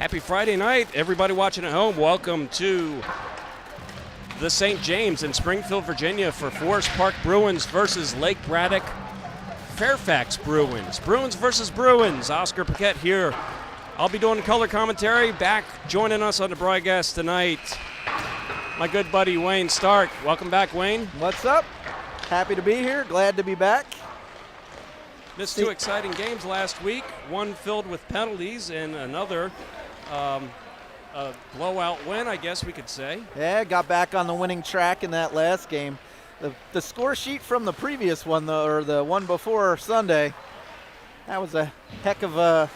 Happy Friday night, everybody watching at home. Welcome to the St. James in Springfield, Virginia for Forest Park Bruins versus Lake Braddock Fairfax Bruins. Bruins versus Bruins. Oscar Paquette here. I'll be doing color commentary. Back joining us on the broadcast tonight, my good buddy Wayne Stark. Welcome back, Wayne. What's up? Happy to be here. Glad to be back. Missed two exciting games last week. One filled with penalties and another a blowout win, I guess we could say. Yeah, got back on the winning track in that last game. The score sheet from the previous one, or the one before Sunday, that was a heck of a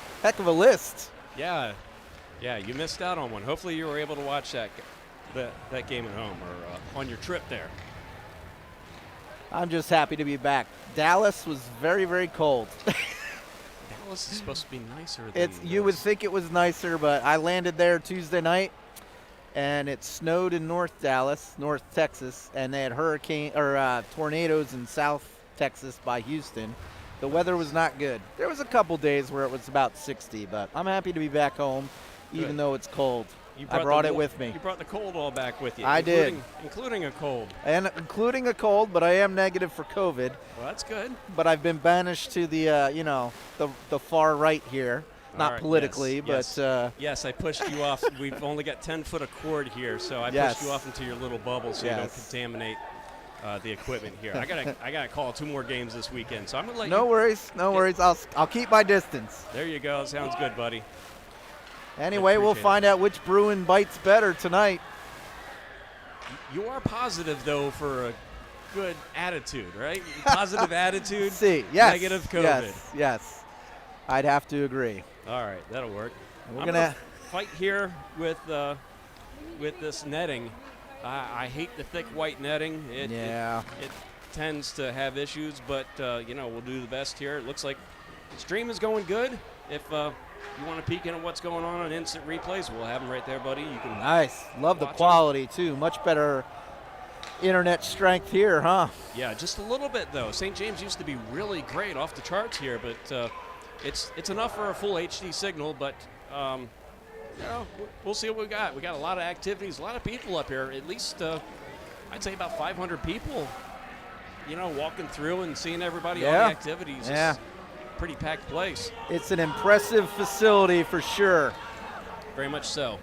list. Yeah, you missed out on one. Hopefully you were able to watch that game at home or on your trip there. I'm just happy to be back. Dallas was very, very cold. Dallas is supposed to be nicer than You would think it was nicer, but I landed there Tuesday night, and it snowed in North Texas, and they had tornadoes in South Texas by Houston. The weather was not good. There was a couple days where it was about 60, but I'm happy to be back home, even though it's cold. I brought it with me. You brought the cold all back with you. I did. Including a cold. And including a cold, but I am negative for COVID. Well, that's good. But I've been banished to the far right here. Not right, politically, yes. but... yes, I pushed you off. We've only got 10 foot of cord here, so I pushed you off into your little bubble so you don't contaminate the equipment here. I gotta call 2 more games this weekend, so I'm gonna let you... No worries. I'll keep my distance. There you go. Sounds good, buddy. Anyway, we'll find out which Bruin bites better tonight. You are positive, though, for a good attitude, right? Positive attitude, negative COVID. Yes. I'd have to agree. All right, that'll work. We're going to fight here with this netting. I hate the thick white netting. It tends to have issues, but, we'll do the best here. It looks like the stream is going good. If you want to peek into what's going on instant replays, we'll have them right there, buddy. You can nice. Love the quality, too. Much better internet strength here, huh? Yeah, just a little bit, though. St. James used to be really great, off the charts here, but it's enough for a full HD signal, but we'll see what we got. We got a lot of activities, a lot of people up here. At least I'd say about 500 people, walking through and seeing everybody, all the activities. Yeah. It's a pretty packed place. It's an impressive facility for sure. Very much so.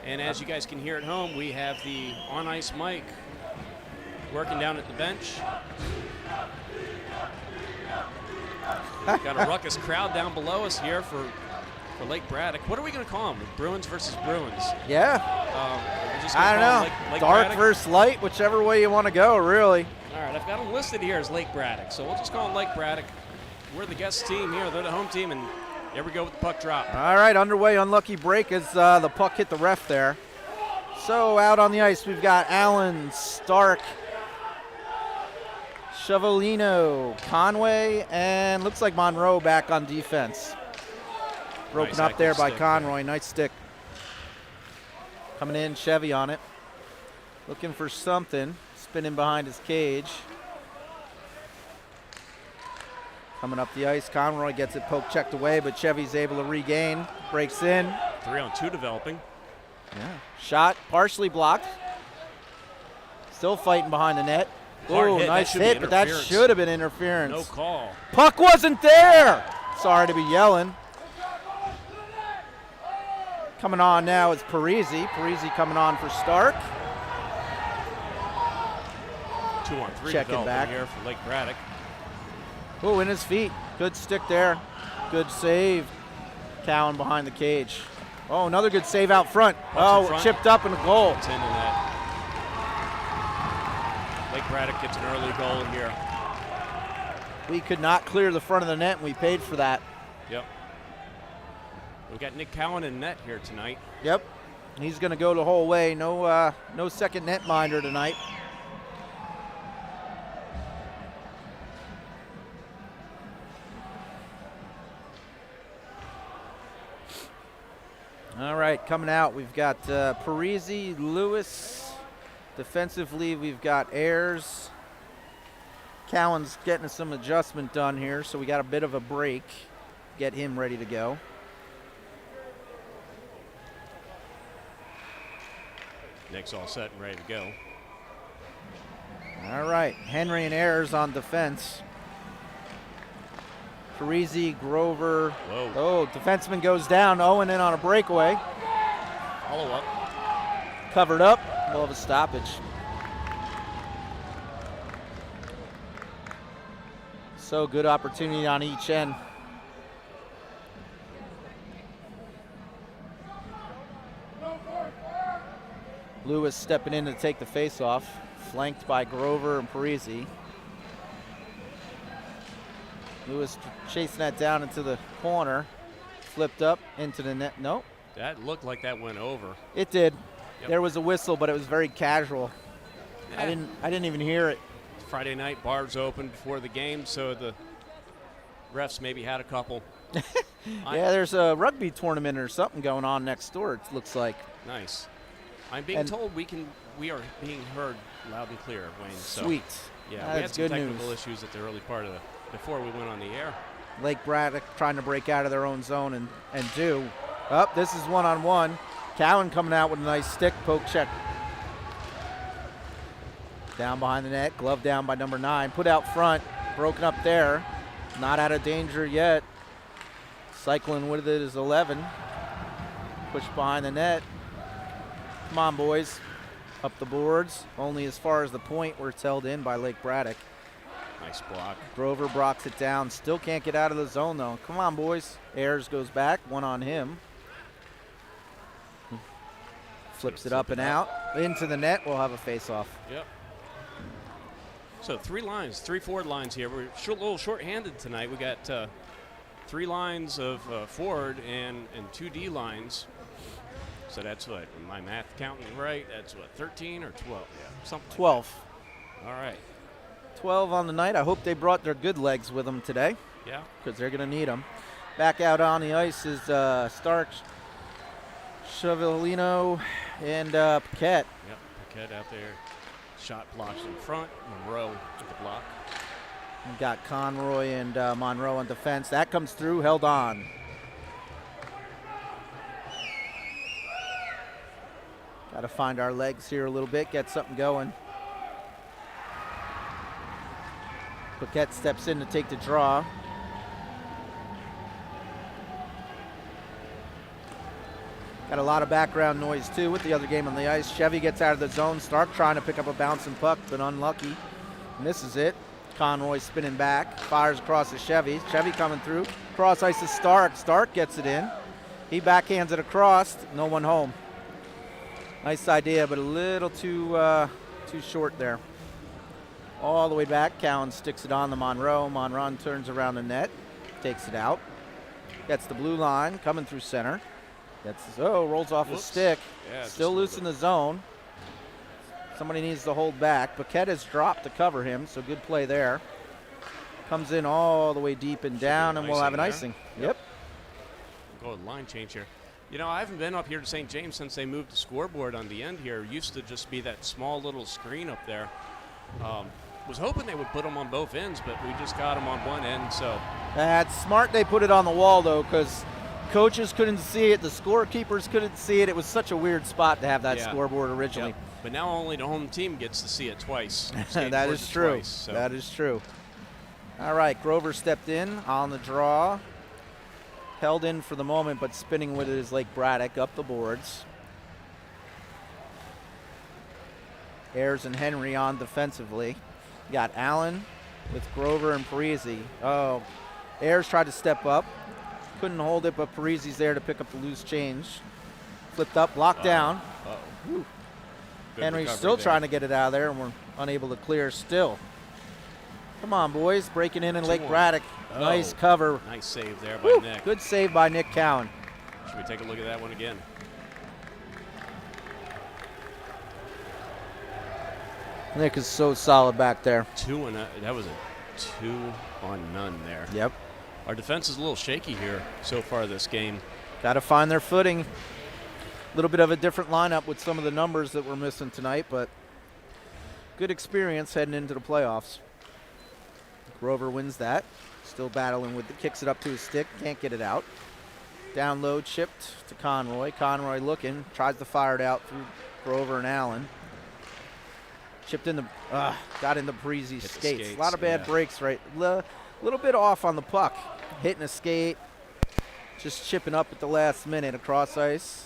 And as you guys can hear at home, we have the on-ice mic working down at the bench. Got a ruckus crowd down below us here for Lake Braddock. What are we going to call them? Bruins versus Bruins? Yeah. I don't know. Lake Dark Braddock? versus light, whichever way you want to go, really. All right, I've got them listed here as Lake Braddock, so we'll just call them Lake Braddock. We're the guest team here. They're the home team, and there we go with the puck drop. All right, underway. Unlucky break as the puck hit the ref there. So out on the ice, we've got Allen, Stark, Chevolino, Conway, and looks like Monroe back on defense. Broken up there by Conroy. Nice stick. Coming in, Chevy on it. Looking for something. Spinning behind his cage. Coming up the ice, Conroy gets it poke checked away, but Chevy's able to regain. Breaks in. 3-on-2 developing. Yeah. Shot partially blocked. Still fighting behind the net. Oh, nice hit, but that should have been interference. No call. Puck wasn't there. Sorry to be yelling. Coming on now is Parisi. Parisi coming on for Stark. 2-on-3 checking back here for Lake Braddock. Oh, in his feet. Good stick there. Good save. Cowan behind the cage. Oh, another good save out front. Chipped up and a goal. It's into that. Lake Braddock gets an early goal here. We could not clear the front of the net, and we paid for that. Yep. We've got Nick Cowan in net here tonight. Yep. He's going to go the whole way. No second netminder tonight. All right, coming out, we've got Parisi, Lewis. Defensively, we've got Ayers. Cowan's getting some adjustment done here, so we got a bit of a break. Get him ready to go. Nick's all set and ready to go. All right, Henry and Ayers on defense. Parisi, Grover. Whoa. Oh, defenseman goes down. Owen in on a breakaway. Follow up. Covered up. We'll have a stoppage. So good opportunity on each end. Lewis stepping in to take the face-off, flanked by Grover and Parisi. Lewis chasing that down into the corner, flipped up into the net. Nope. That looked like that went over. It did. Yep. There was a whistle, but it was very casual. I didn't even hear it. Friday night, bars open before the game, so the refs maybe had a couple. Yeah, there's a rugby tournament or something going on next door, it looks like. Nice. I'm being told we are being heard loud and clear, Wayne. Sweet. So, yeah, we had That's some good technical news. issues at the early part of before we went on the air. Lake Braddock trying to break out of their own zone and do. This is one-on-one. Cowan coming out with a nice stick, poke check. Down behind the net, glove down by number 9. Put out front, broken up there. Not out of danger yet. Cycling with it is 11. Push behind the net. Come on, boys. Up the boards. Only as far as the point where it's held in by Lake Braddock. Nice block. Grover blocks it down. Still can't get out of the zone, though. Come on, boys. Ayers goes back. One on him. Flips it up and out. Into the net. We'll have a face-off. Yep. So 3 forward lines here. We're a little short-handed tonight. We got 3 lines of forward and 2 D lines. So that's what, my math counting right, that's what, 13 or 12? Yeah, something 12. Like all right. 12 on the night. I hope they brought their good legs with them today. Yeah. Because they're going to need them. Back out on the ice is Stark, Chevelino, and Paquette. Yep, Paquette out there. Shot blocks in front. Monroe with the block. We've got Conroy and Monroe on defense. That comes through, held on. Got to find our legs here a little bit, get something going. Paquette steps in to take the draw. Got a lot of background noise too with the other game on the ice. Chevy gets out of the zone. Stark trying to pick up a bouncing puck, but unlucky. Misses it. Conroy spinning back, fires across to Chevy. Chevy coming through. Cross ice to Stark. Stark gets it in. He backhands it across. No one home. Nice idea, but a little too short there. All the way back. Cowan sticks it on to Monroe. Monroe turns around the net, takes it out. Gets the blue line coming through center. Rolls off a stick. Yeah, still loose in the zone. Somebody needs to hold back. Paquette has dropped to cover him, so good play there. Comes in all the way deep and down, and we'll have an icing. Yep. Go with line change here. You know, I haven't been up here to St. James since they moved the scoreboard on the end here. It used to just be that small little screen up there. Was hoping they would put them on both ends, but we just got them on one end, so. That's smart they put it on the wall, though, because coaches couldn't see it. The scorekeepers couldn't see it. It was such a weird spot to have that scoreboard originally. Yep. But now only the home team gets to see it twice. That is true. Twice, so. That is true. All right, Grover stepped in on the draw. Held in for the moment, but spinning with it is Lake Braddock up the boards. Ayers and Henry on defensively. Got Allen with Grover and Parisi. Oh, Ayers tried to step up. Couldn't hold it, but Parisi's there to pick up the loose change. Flipped up, blocked down. Henry's still trying to get it out of there, and we're unable to clear still. Come on, boys. Breaking in Lake Braddock. Nice cover. Nice save there by Nick. Good save by Nick Cowan. Should we take a look at that one again? Nick is so solid back there. That was a 2-on-none there. Yep. Our defense is a little shaky here so far this game. Got to find their footing. A little bit of a different lineup with some of the numbers that we're missing tonight, but good experience heading into the playoffs. Grover wins that. Still battling with it. Kicks it up to his stick. Can't get it out. Down low, chipped to Conroy. Conroy looking. Tries to fire it out through Grover and Allen. Chipped in the, got into Breezy's Hit the skates. skates, A lot of bad yeah. breaks, right? Little bit off on the puck. Hitting a skate. Just chipping up at the last minute across ice.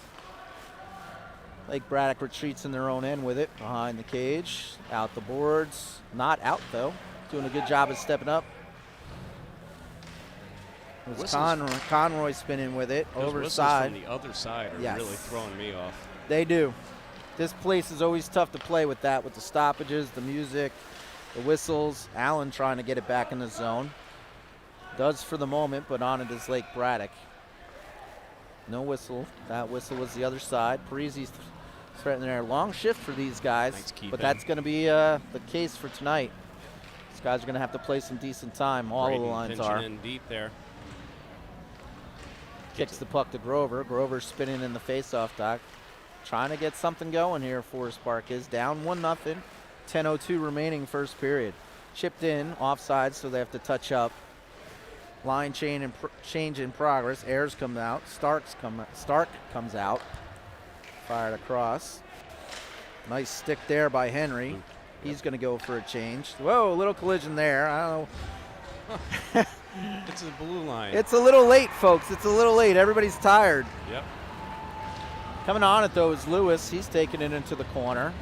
Lake Braddock retreats in their own end with it. Behind the cage. Out the boards. Not out, though. Doing a good job of stepping up. It was Conroy spinning with it. Those whistles Overside. from the other side are Yes. really throwing me off. They do. This place is always tough to play with that, with the stoppages, the music, the whistles. Allen trying to get it back in the zone. Does for the moment, but on it is Lake Braddock. No whistle. That whistle was the other side. Parisi's threatening there. Long shift for these guys, Nice keep but in. that's going to be the case for tonight. These guys are going to have to play some decent time. All of the Braden lines pinching are. in deep there. Kicks the puck to Grover. Grover spinning in the faceoff dock. Trying to get something going here. Forest Park is down 1-0. 10:02 remaining first period. Chipped in, offside, so they have to touch up. Line change in progress. Ayers comes out. Stark comes out. Fired across. Nice stick there by Henry. He's going to go for a change. Whoa, a little collision there. I don't know. It's a blue line. It's a little late, folks. It's a little late. Everybody's tired. Yep. Coming on it, though, is Lewis. He's taking it into the corner.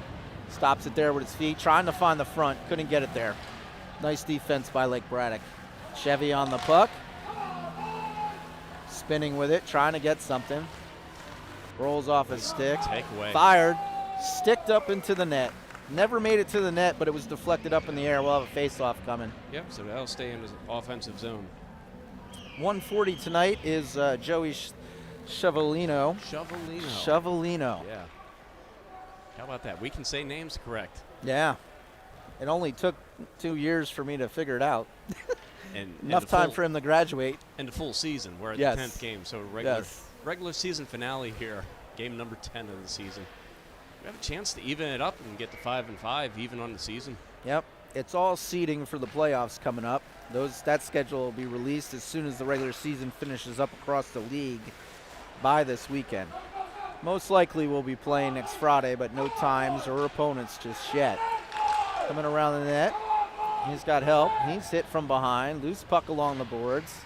Stops it there with his feet. Trying to find the front. Couldn't get it there. Nice defense by Lake Braddock. Chevy on the puck. Spinning with it. Trying to get something. Rolls off his stick. Takeaway. Fired. Sticked up into the net. Never made it to the net, but it was deflected up in the air. We'll have a face-off coming. Yep, so that'll stay in his offensive zone. 140 tonight is Joey Chevalino. Shovelino. Yeah. How about that? We can say names correct. Yeah. It only took 2 years for me to figure it out. And Enough time for him to graduate. And the full season. We're at Yes. the 10th game, so Yes. regular season finale here. Game number 10 of the season. We have a chance to even it up and get to 5-5 even on the season. Yep. It's all seeding for the playoffs coming up. That schedule will be released as soon as the regular season finishes up across the league by this weekend. Most likely we'll be playing next Friday, but no times or opponents just yet. Coming around the net. He's got help. He's hit from behind. Loose puck along the boards.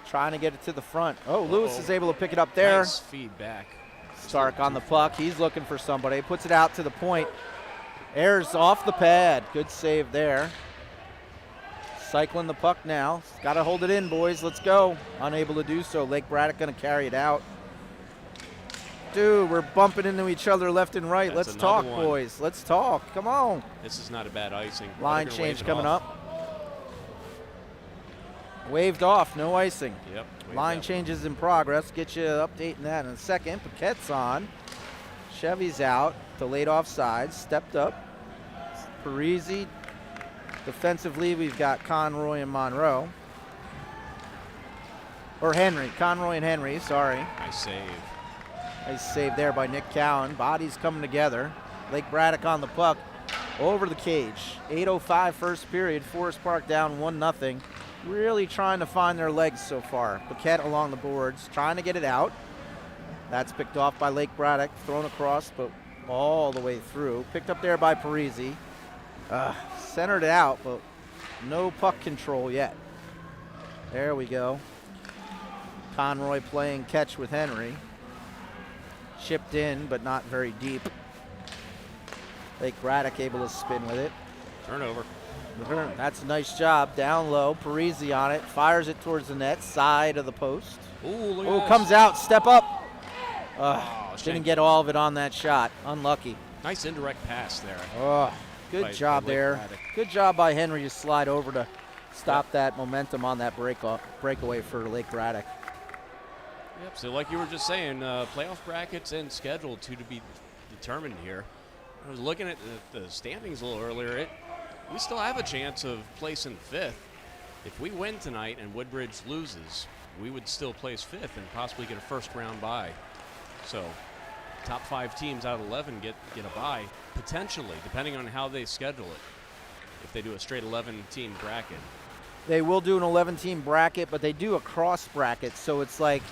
Trying to get it to the front. Oh, Lewis is able to pick it up there. Nice feedback. Stark on the puck. He's looking for somebody. Puts it out to the point. Ayers off the pad. Good save there. Cycling the puck now. Got to hold it in, boys. Let's go. Unable to do so. Lake Braddock going to carry it out. Dude, we're bumping into each other left and right. That's Let's talk, another one. boys. Let's talk. Come on. This is not a bad icing. Line They're gonna change wave it coming off. up. Waved off. No icing. Yep. wave Line that. changes in progress. Get you updating that in a second. Paquette's on. Chevy's out. Delayed offside. Stepped up. Parisi. Defensively, we've got Conroy and Monroe. Or Henry. Conroy and Henry, sorry. Nice save. Nice save there by Nick Cowan. Bodies coming together. Lake Braddock on the puck. Over the cage. 8:05 first period. Forest Park down 1-0. Really trying to find their legs so far. Paquette along the boards. Trying to get it out. That's picked off by Lake Braddock. Thrown across, but all the way through. Picked up there by Parisi. Centered it out, but no puck control yet. There we go. Conroy playing catch with Henry. Chipped in, but not very deep. Lake Braddock able to spin with it. Turnover. That's a nice job. Down low. Parisi on it. Fires it towards the net. Side of the post. Ooh, look at Oh, this. comes out. Step up. shame. Didn't get all of it on that shot. Unlucky. Nice indirect pass there. Oh, good by job Lake there. Braddock. Good job by Henry to slide over to stop that momentum on that breakaway for Lake Braddock. Yep, so like you were just saying, playoff brackets and schedule to be determined here. I was looking at the standings a little earlier. We still have a chance of placing fifth. If we win tonight and Woodbridge loses, we would still place fifth and possibly get a first round bye. So top 5 teams out of 11 get a bye, potentially, depending on how they schedule it, if they do a straight 11-team bracket. They will do an 11-team bracket, but they do a cross bracket, so it's like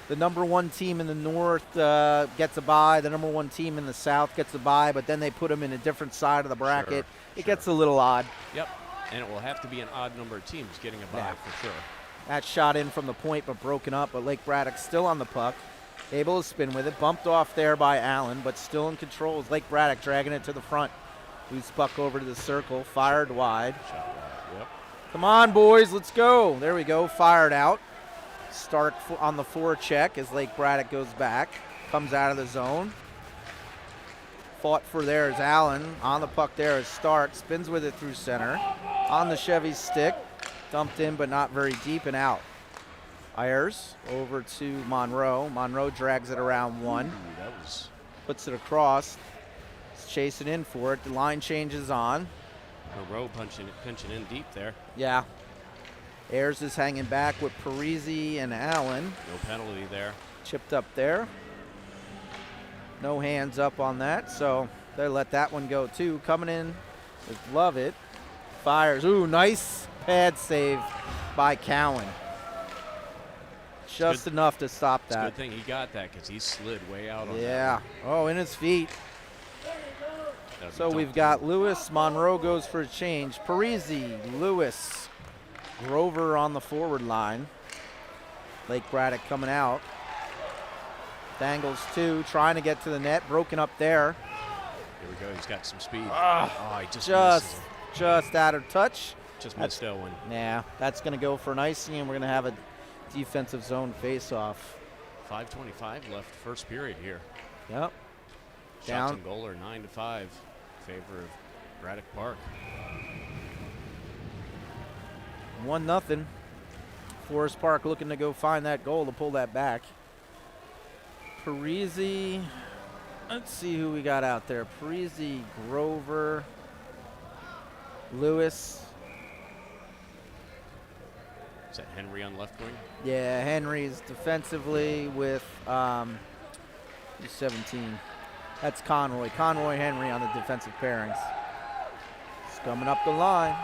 the number one team in the north gets a bye. The number one team in the south gets a bye, but then they put them in a different side of the bracket. It gets a little odd. Yep, and it will have to be an odd number of teams getting a bye for sure. That shot in from the point, but broken up. But Lake Braddock still on the puck, able to spin with it. Bumped off there by Allen, but still in control is Lake Braddock dragging it to the front. Loose puck over to the circle, fired wide. Shot wide, yep. Come on, boys, let's go. There we go, fired out. Stark on the forecheck as Lake Braddock goes back. Comes out of the zone. Fought for there is Allen. On the puck there is Stark. Spins with it through center. On the Chevy stick. Dumped in, but not very deep and out. Ayers over to Monroe. Monroe drags it around one. Puts it across. He's chasing in for it. The line changes on. Monroe pinching in deep there. Yeah. Ayers is hanging back with Parisi and Allen. No penalty there. Chipped up there. No hands up on that, so they let that one go too. Coming in is Lovett. Fires. Ooh, nice pad save by Cowan. Just enough to stop that. It's a good thing he got that because he slid way out on that. Yeah. Oh, in his feet. So we've got Lewis. Monroe goes for a change. Parisi, Lewis, Grover on the forward line. Lake Braddock coming out. Dangles two, trying to get to the net. Broken up there. Here we go. He's got some speed. He just out of touch. Just missed that one. Yeah, that's going to go for an icing, and we're going to have a defensive zone face-off. 5:25 left first period here. Yep. Shots on goal are 9-5 in favor of Braddock Park. 1-0. Forest Park looking to go find that goal to pull that back. Parisi, let's see who we got out there. Parisi, Grover, Lewis. Is that Henry on left wing? Yeah, Henry's defensively with 17. That's Conroy. Conroy, Henry on the defensive pairings. It's coming up the line.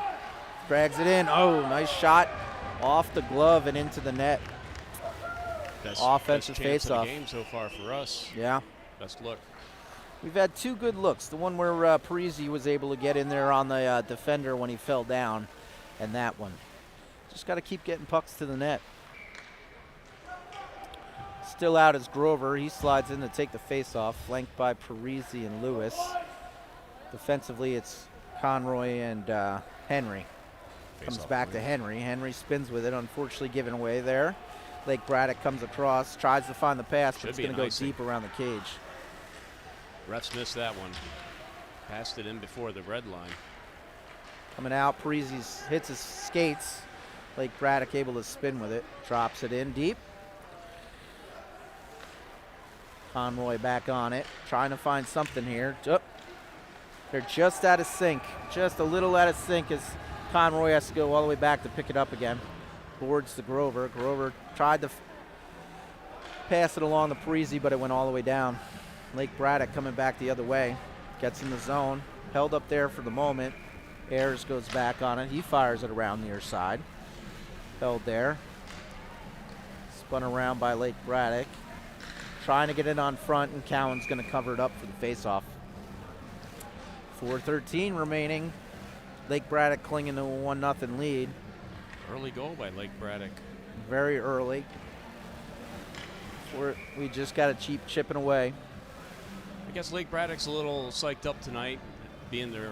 Drags it in. Oh, nice shot off the glove and into the net. Offensive face-off. Game so far for us. Yeah. Best look. We've had two good looks. The one where Parisi was able to get in there on the defender when he fell down, and that one. Just got to keep getting pucks to the net. Still out is Grover. He slides in to take the face-off, flanked by Parisi and Lewis. Defensively, it's Conroy and Henry. Comes back to Henry. Henry spins with it, unfortunately given away there. Lake Braddock comes across, tries to find the pass, but it's going to go deep around the cage. Refs missed that one. Passed it in before the red line. Coming out, Parisi hits his skates. Lake Braddock able to spin with it, drops it in deep. Conroy back on it, trying to find something here. They're just out of sync, just a little out of sync as Conroy has to go all the way back to pick it up again. Boards to Grover. Grover tried to pass it along to Parisi, but it went all the way down. Lake Braddock coming back the other way. Gets in the zone. Held up there for the moment. Ayers goes back on it. He fires it around near side. Held there. Spun around by Lake Braddock. Trying to get it on front, and Cowan's going to cover it up for the face-off. 4:13 remaining. Lake Braddock clinging to a 1-0 lead. Early goal by Lake Braddock. Very early. We just got to keep chipping away. I guess Lake Braddock's a little psyched up tonight. Being their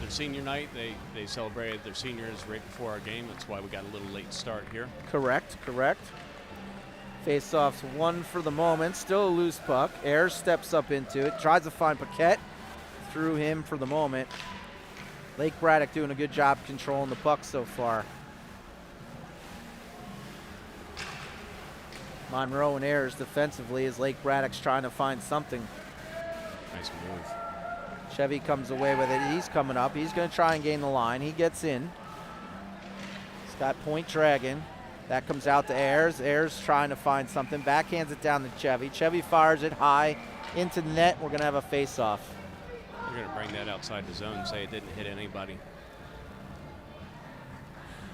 senior night, they celebrated their seniors right before our game. That's why we got a little late start here. Correct. Face-off's one for the moment. Still a loose puck. Ayers steps up into it. Tries to find Paquette. Through him for the moment. Lake Braddock doing a good job controlling the puck so far. Monroe and Ayers defensively as Lake Braddock's trying to find something. Nice move. Chevy comes away with it. He's coming up. He's going to try and gain the line. He gets in. He's got point dragging. That comes out to Ayers. Ayers trying to find something. Backhands it down to Chevy. Chevy fires it high into the net. We're going to have a face-off. They're going to bring that outside the zone and say it didn't hit anybody.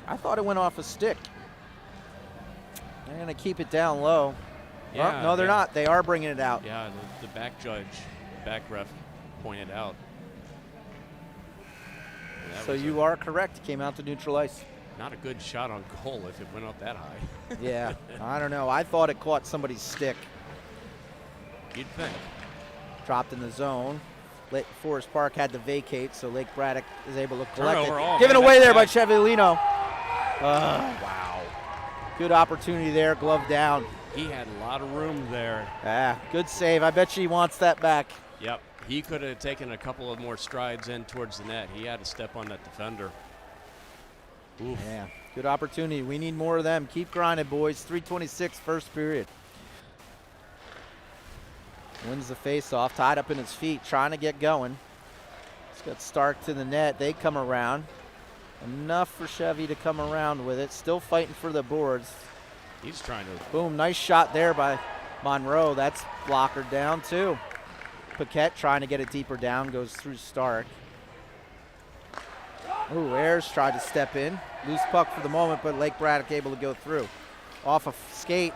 I thought it went off a stick. They're going to keep it down low. Yeah, Oh, no, they're not. They are bringing it out. Yeah, the back judge, the back ref pointed out. So you are correct. Came out to neutral ice. Not a good shot on goal if it went up that high. Yeah, I don't know. I thought it caught somebody's stick. You'd think. Dropped in the zone. Forest Park had to vacate, so Lake Braddock is able to collect Turnover. it. Oh, Given man, away that's there by bad. Chevelino. Wow. Good opportunity there, glove down. He had a lot of room there. Good save. I bet she wants that back. Yep. He could have taken a couple of more strides in towards the net. He had to step on that defender. Oof. Yeah, good opportunity. We need more of them. Keep grinding, boys. 3:26 first period. Wins the face-off, tied up in his feet, trying to get going. He's got Stark to the net. They come around. Enough for Chevy to come around with it. Still fighting for the boards. He's trying to. Boom, nice shot there by Monroe. That's blocker down too. Paquette trying to get it deeper down, goes through Stark. Ooh, Ayers tried to step in. Loose puck for the moment, but Lake Braddock able to go through. Off a skate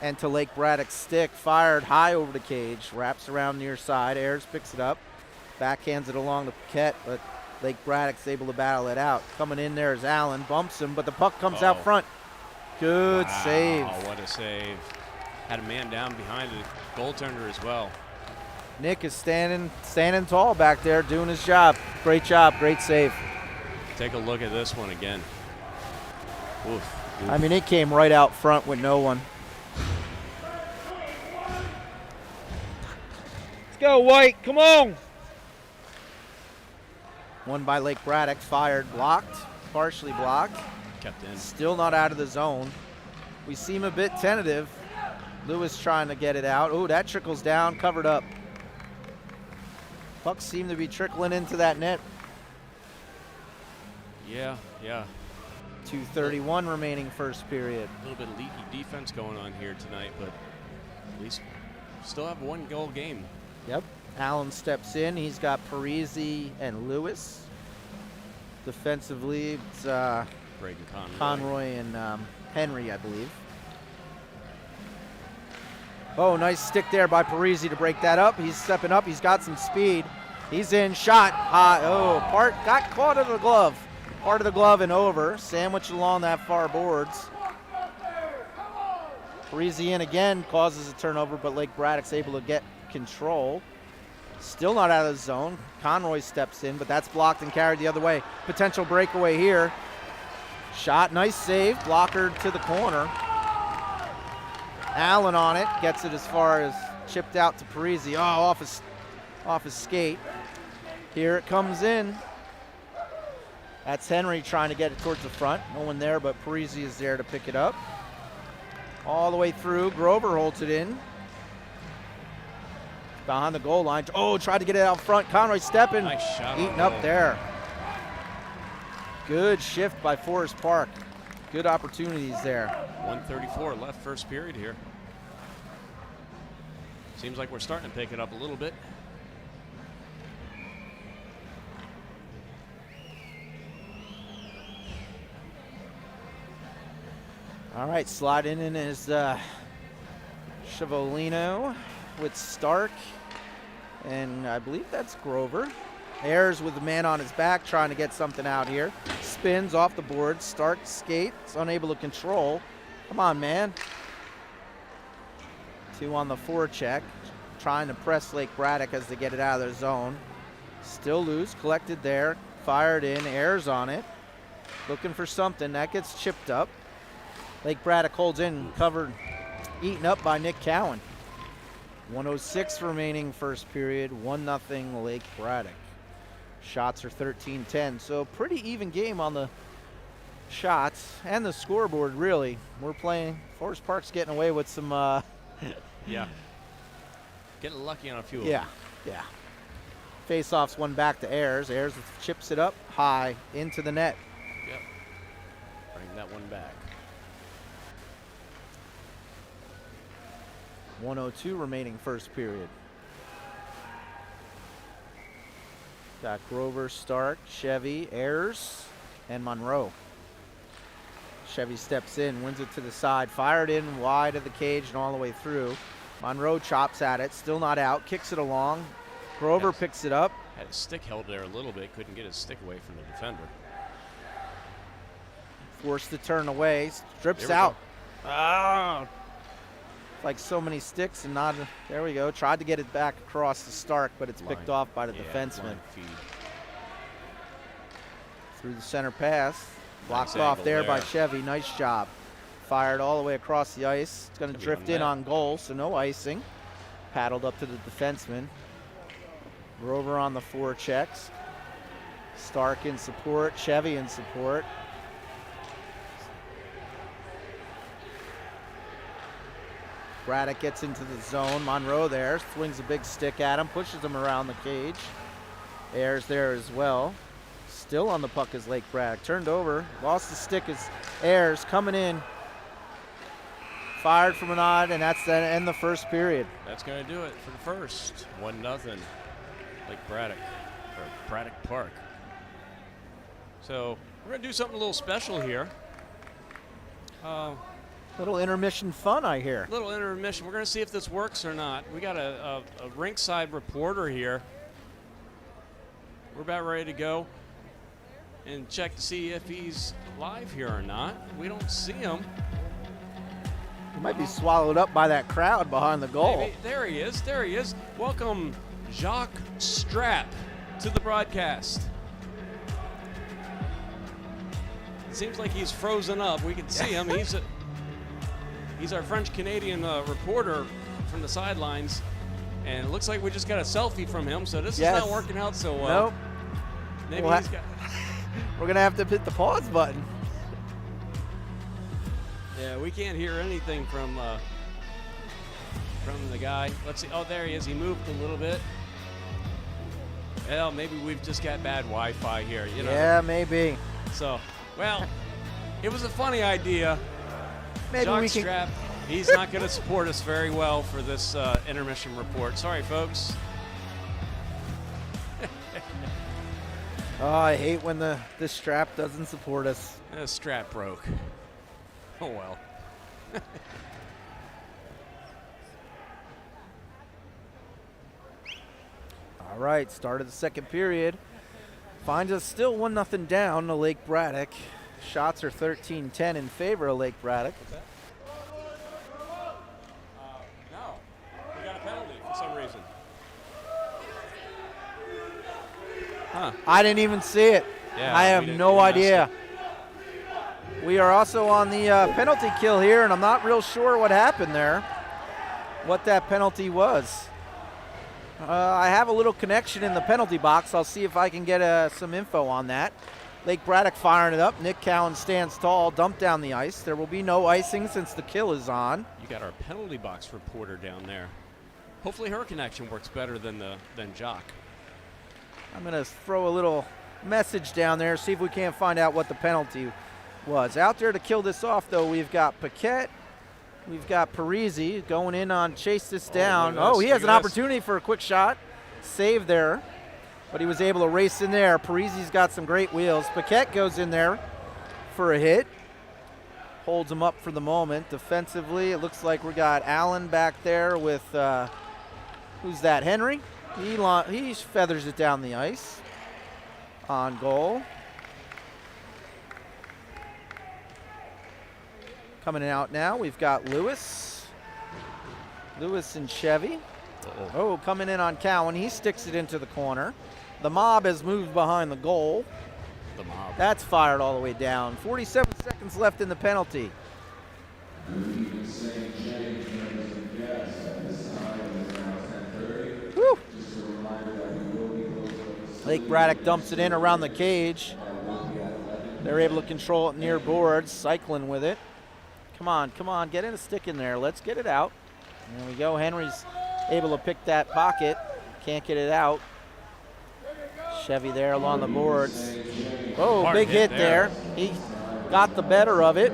and to Lake Braddock's stick. Fired high over the cage. Wraps around near side. Ayers picks it up. Backhands it along to Paquette, but Lake Braddock's able to battle it out. Coming in there is Allen. Bumps him, but the puck comes out front. Good save. Oh, what a save. Had a man down behind the goaltender as well. Nick is standing tall back there, doing his job. Great job, great save. Take a look at this one again. Oof. I mean, it came right out front with no one. Let's go, White. Come on. One by Lake Braddock, fired, blocked, partially blocked. Kept in. Still not out of the zone. We seem a bit tentative. Lewis trying to get it out. Oh, that trickles down, covered up. Pucks seem to be trickling into that net. Yeah. 2:31 remaining first period. A little bit of leaky defense going on here tonight, but at least still have one goal game. Yep. Allen steps in. He's got Parisi and Lewis. Defensively, it's Braden Conroy and Henry, I believe. Oh, nice stick there by Parisi to break that up. He's stepping up. He's got some speed. He's in. Shot. Got caught in the glove. Part of the glove and over. Sandwiched along that far boards. Parisi in again, causes a turnover, but Lake Braddock's able to get control. Still not out of the zone. Conroy steps in, but that's blocked and carried the other way. Potential breakaway here. Shot, nice save. Blocker to the corner. Allen on it, gets it as far as chipped out to Parisi. Oh, off his skate. Here it comes in. That's Henry trying to get it towards the front. No one there, but Parisi is there to pick it up. All the way through. Grover holds it in. Behind the goal line. Oh, tried to get it out front. Conroy stepping. Nice shot. Eating up there. Good shift by Forest Park. Good opportunities there. 1:34 left first period here. Seems like we're starting to pick it up a little bit. All right, sliding in is Chevelino with Stark, and I believe that's Grover. Ayers with the man on his back trying to get something out here. Spins off the board. Stark skates, unable to control. Come on, man. 2 on the forecheck. Trying to press Lake Braddock as they get it out of their zone. Still loose, collected there. Fired in, Ayers on it. Looking for something. That gets chipped up. Lake Braddock holds in, covered, eaten up by Nick Cowan. 1:06 remaining first period, 1-0 Lake Braddock. Shots are 13-10, so pretty even game on the shots and the scoreboard, really. We're playing, Forest Park's getting away with some... Yeah. Getting lucky on a few of Yeah. Face-offs one back to Ayers. Ayers chips it up high into the net. them. Yep. Bring that one back. 1:02 remaining first period. Got Grover, Stark, Chevy, Ayers, and Monroe. Chevy steps in, wins it to the side, fired in wide of the cage and all the way through. Monroe chops at it, still not out, kicks it along. Grover picks it up. Had his stick held there a little bit, couldn't get his stick away from the defender. Forced to turn away, strips out. Ah. Like so many sticks and not, there we go. Tried to get it back across the Stark, but it's picked off by the defenseman. Line feed. Through the center pass. Blocked Nice off angle there by there. Chevy, nice job. Fired all the way across the ice. It's gonna Could be drift on in net. on goal, so no icing. Paddled up to the defenseman. Grover on the forechecks. Stark in support, Chevy in support. Braddock gets into the zone. Monroe there, swings a big stick at him, pushes him around the cage. Ayers there as well. Still on the puck is Lake Braddock. Turned over, lost the stick as Ayers coming in. Fired from an odd, and that's the end of the first period. That's going to do it for the first. 1-0. Lake Braddock, or Braddock Park. So we're going to do something a little special here. Little intermission fun, I hear. Little intermission. We're going to see if this works or not. We got a rinkside reporter here. We're about ready to go and check to see if he's live here or not. We don't see him. He might be swallowed up by that crowd behind the goal. Maybe. There he is. There he is. Welcome, Jacques Strap, to the broadcast. It seems like he's frozen up. We can see him. He's our French-Canadian reporter from the sidelines, and it looks like we just got a selfie from him, so this is not working out so well. Nope. Maybe We'll he's got... We're going to have to hit the pause button. Yeah, we can't hear anything from the guy. Let's see. Oh, there he is. He moved a little bit. Well, maybe we've just got bad Wi-Fi here. You know. Yeah, maybe. So, well, it was a funny idea. Maybe Jacques we can. Strap, he's not going to support us very well for this intermission report. Sorry, folks. Oh, I hate when this strap doesn't support us. The strap broke. Oh, well. All right, start of the second period. Finds us still 1-0 down to Lake Braddock. Shots are 13-10 in favor of Lake Braddock. No, we got a penalty for some reason. Huh. I didn't even see it. Yeah, I have we didn't- no we missed idea. it. We are also on the penalty kill here, and I'm not real sure what happened there, what that penalty was. I have a little connection in the penalty box. I'll see if I can get some info on that. Lake Braddock firing it up. Nick Cowan stands tall, dumped down the ice. There will be no icing since the kill is on. You got our penalty box reporter down there. Hopefully her connection works better than Jock. I'm going to throw a little message down there, see if we can't find out what the penalty was. Out there to kill this off, though, we've got Paquette. We've got Parisi going in on chase this down. look at Oh, this, he has look an at this. opportunity for a quick shot. Save there. But he was able to race in there. Parisi's got some great wheels. Paquette goes in there for a hit. Holds him up for the moment. Defensively, it looks like we got Allen back there with, who's that, Henry? He feathers it down the ice. On goal. Coming out now, we've got Lewis. Lewis and Chevy. Uh-oh. Oh, coming in on Cowan. He sticks it into the corner. The mob has moved behind the goal. The mob. That's fired all the way down. 47 seconds left in the penalty. Whew. Lake Braddock dumps it in around the cage. They're able to control it near boards, cycling with it. Come on, get in a stick in there. Let's get it out. There we go. Henry's able to pick that pocket. Can't get it out. Chevy there along the boards. Oh, Hard big hit hit there. there. He got the better of it.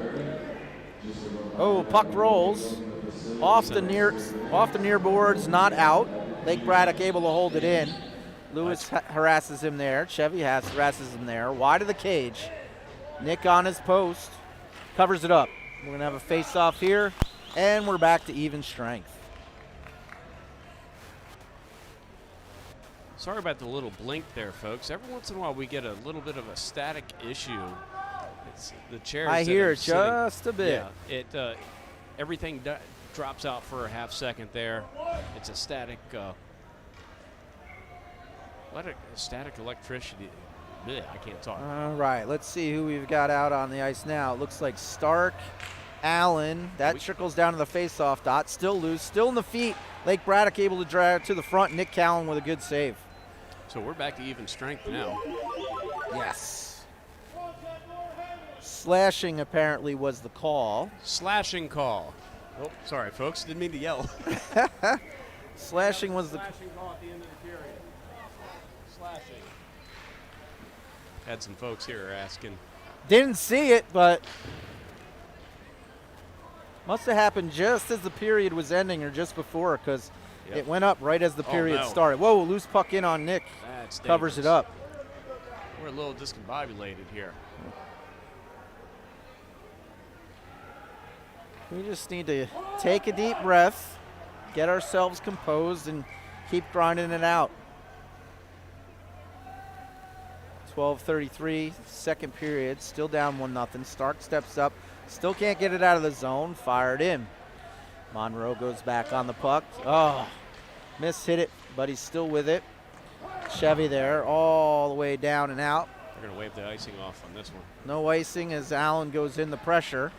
Oh, puck rolls off the near boards, not out. Lake Braddock able to hold it in. Lewis harasses him there. Chevy harasses him there. Wide of the cage. Nick on his post. Covers it up. We're going to have a face-off here, and we're back to even strength. Sorry about the little blink there, folks. Every once in a while we get a little bit of a static issue. It's the chairs. I hear it sitting, just a bit. Yeah, it everything drops out for a half second there. It's a static. Static electricity. Blech, I can't talk. All right, let's see who we've got out on the ice now. It looks like Stark, Allen. That trickles down to the face-off dot. Still loose, still in the feet. Lake Braddock able to drag it to the front. Nick Callan with a good save. So we're back to even strength now. Yes. Slashing apparently was the call. Slashing call. Oh, sorry, folks. Didn't mean to yell. Slashing was the Slashing call at the end of the period. Slashing. Had some folks here asking. Didn't see it, but must have happened just as the period was ending or just before, because it went up right as the period started. Whoa, loose puck in on Nick. That's covers dangerous. it up. We're a little discombobulated here. We just need to take a deep breath, get ourselves composed, and keep grinding it out. 12:33, second period, still down 1-0. Stark steps up, still can't get it out of the zone, fired in. Monroe goes back on the puck. Oh, hit it, but he's still with it. Chevy there, all the way down and out. They're going to wave the icing off on this one. No icing as Allen goes in the pressure.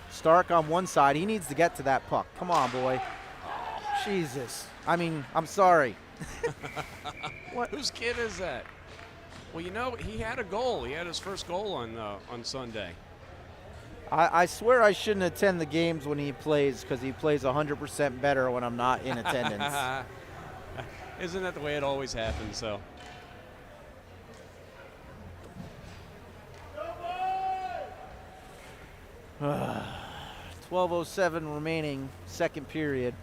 Stark on one side, he needs to get to that puck. Come on, boy. Jesus. I mean, I'm sorry. What? Whose kid is that? Well, you know, he had a goal. He had his first goal on Sunday. I swear I shouldn't attend the games when he plays, because he plays 100% better when I'm not in attendance. Isn't that the way it always happens, so. 12:07 remaining, second period.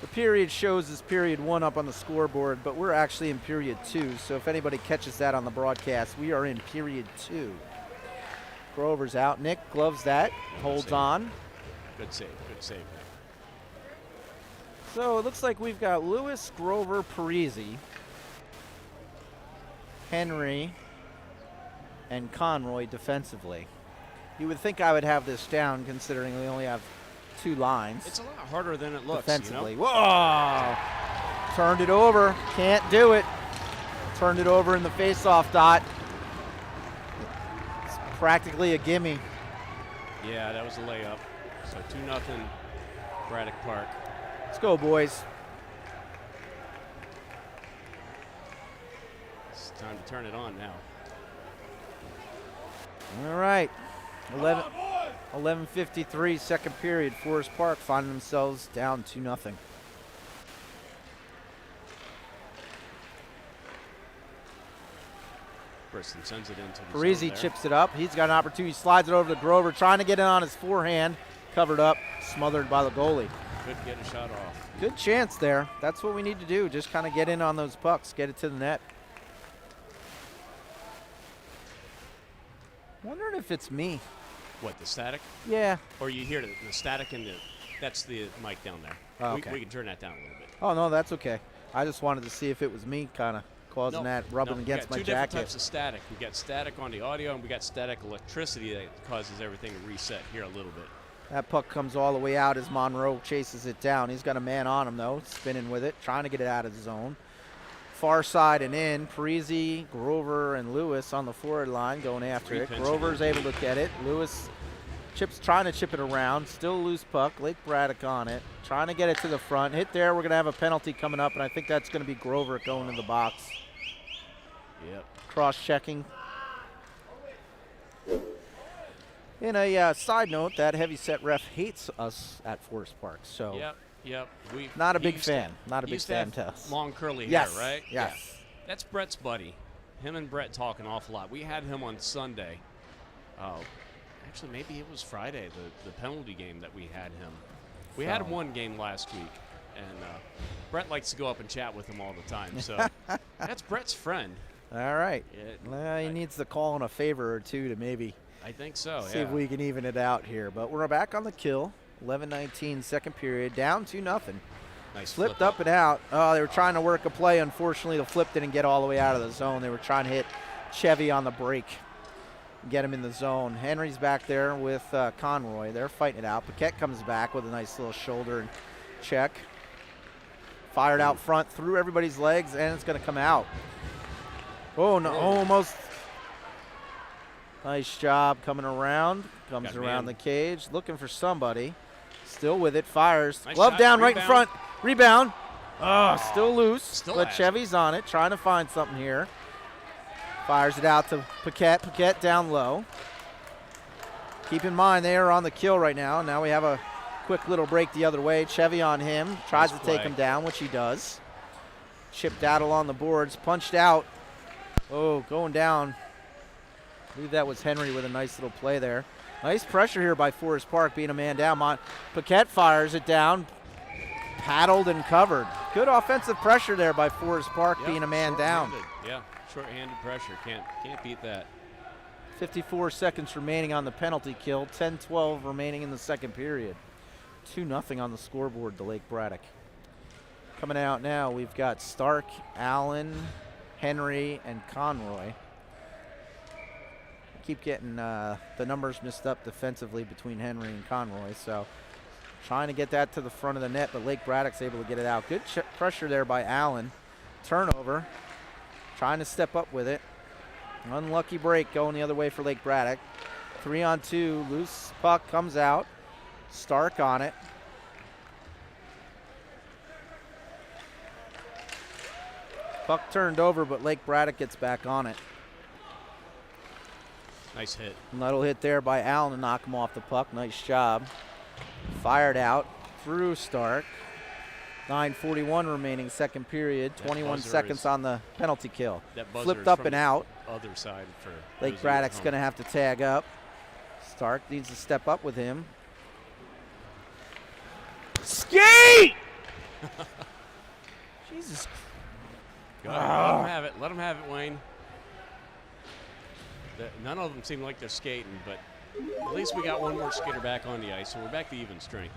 The period shows is period 1 up on the scoreboard, but we're actually in period 2. So if anybody catches that on the broadcast, we are in period 2. Grover's out. Nick gloves that, holds on. Good save, good save. So it looks like we've got Lewis, Grover, Parisi, Henry, and Conroy defensively. You would think I would have this down, considering we only have 2 lines. It's a lot harder than it looks, defensively. you know? Whoa! Turned it over. Can't do it. Turned it over in the face-off dot. It's practically a gimme. Yeah, that was a layup. So 2-0 Braddock Park. Let's go, boys. It's time to turn it on now. All right. 11:53, second period. Forest Park finding themselves down 2-0. Preston sends it into the Parisi chips it up. He's got an opportunity. Slides it over to Grover, trying to get it on his forehand. Covered up, smothered by the goalie. Could get a shot off. Good chance there. That's what we need to do. Just kind of get in on those pucks, get it to the net. Wondering if it's me. What, the static? Yeah. Or you hear the static in that's the mic down there. Oh, okay. We can turn that down a little bit. Oh, no, that's okay. I just wanted to see if it was me kind of causing that, rubbing against my we got two different jacket. types of static. We got static on the audio, and we got static electricity that causes everything to reset here a little bit. That puck comes all the way out as Monroe chases it down. He's got a man on him, though, spinning with it, trying to get it out of the zone. Far side and in. Parisi, Grover, and Lewis on the forward line going after it. Grover's able to get it. Lewis trying to chip it around. Still a loose puck. Lake Braddock on it. Trying to get it to the front. Hit there. We're going to have a penalty coming up, and I think that's going to be Grover going in the box. Yep. Cross-checking. In a side note, that heavy-set ref hates us at Forest Park. So Yep. not a big fan. Not a big fan to us. Long curly yes. hair, right? Yes. Yeah. That's Brett's buddy. Him and Brett talk an awful lot. We had him on Sunday. Actually, maybe it was Friday, the penalty game that we had him. We had one game last week, and Brett likes to go up and chat with him all the time. So that's Brett's friend. All right. He needs to call in a favor or two to maybe I think so, See if we can even it out here. But we're back on the kill. 11-19 second period. Down 2-0. Nice Flipped flip up and out. Oh, they were trying to work a play. Unfortunately, the flip didn't get all the way out of the zone. They were trying to hit Chevy on the break, get him in the zone. Henry's back there with Conroy. They're fighting it out. Paquette comes back with a nice little shoulder and check. Fired out front, through everybody's legs, and it's going to come out. Oh, no, almost. Nice job coming around. Comes around the cage, looking for somebody. Still with it, fires. Nice Glove shot, down right in rebound. front. Rebound. Oh, still loose, but has Chevy's on it, trying to find something here. Fires it out to Paquette. Paquette down low. Keep in mind, they are on the kill right now. Now we have a quick little break the other way. Chevy on him. Tries to take him down, which he does. Chipped out along the boards. Punched out. Oh, going down. I believe that was Henry with a nice little play there. Nice pressure here by Forest Park, being a man down. Paquette fires it down. Paddled and covered. Good offensive pressure there by Forest Park, being a man down. Yeah, short-handed pressure. Can't beat that. 54 seconds remaining on the penalty kill. 10-12 remaining in the second period. 2-0 on the scoreboard to Lake Braddock. Coming out now, we've got Stark, Allen, Henry, and Conroy. Keep getting the numbers mixed up defensively between Henry and Conroy, so trying to get that to the front of the net, but Lake Braddock's able to get it out. Good pressure there by Allen. Turnover. Trying to step up with it. Unlucky break going the other way for Lake Braddock. 3-on-2. Loose puck comes out. Stark on it. Puck turned over, but Lake Braddock gets back on it. Nice hit. Little hit there by Allen to knock him off the puck. Nice job. Fired out through Stark. 9:41 remaining second period. 21 seconds on the penalty kill. Flipped up and out. Other side for Lake Braddock's going to have to tag up. Stark needs to step up with him. Skate! Jesus. Let him have it. Let him have it, Wayne. None of them seem like they're skating, but at least we got one more skater back on the ice, so we're back to even strength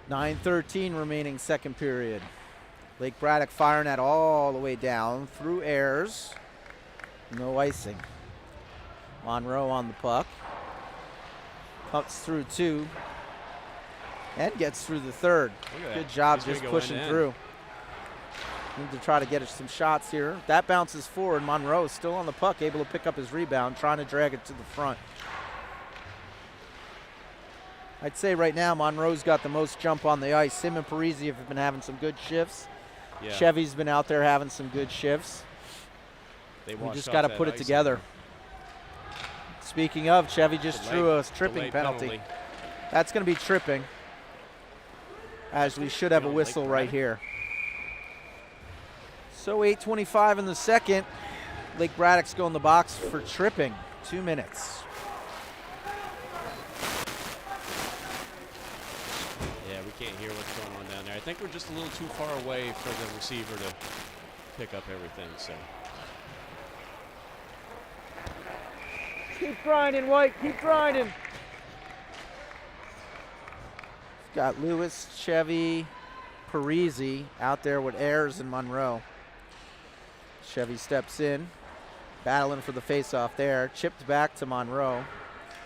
now. 9:13 remaining second period. Lake Braddock firing that all the way down through Ayers. No icing. Monroe on the puck. Pucks through two. And gets through the third. Good job just pushing through. Need to try to get some shots here. That bounces forward. Monroe still on the puck, able to pick up his rebound, trying to drag it to the front. I'd say right now Monroe's got the most jump on the ice. Him and Parisi have been having some good shifts. Yeah. Chevy's been out there having some good shifts. We just got to put it together. Speaking of, Chevy just threw a tripping penalty. That's going to be tripping, as we should have a whistle right here. So 8:25 in the second. Lake Braddock's going in the box for tripping. 2 minutes. Yeah, we can't hear what's going on down there. I think we're just a little too far away for the receiver to pick up everything. So keep grinding, White. Keep grinding. Got Lewis, Chevy, Parisi out there with Ayers and Monroe. Chevy steps in, battling for the faceoff there. Chipped back to Monroe.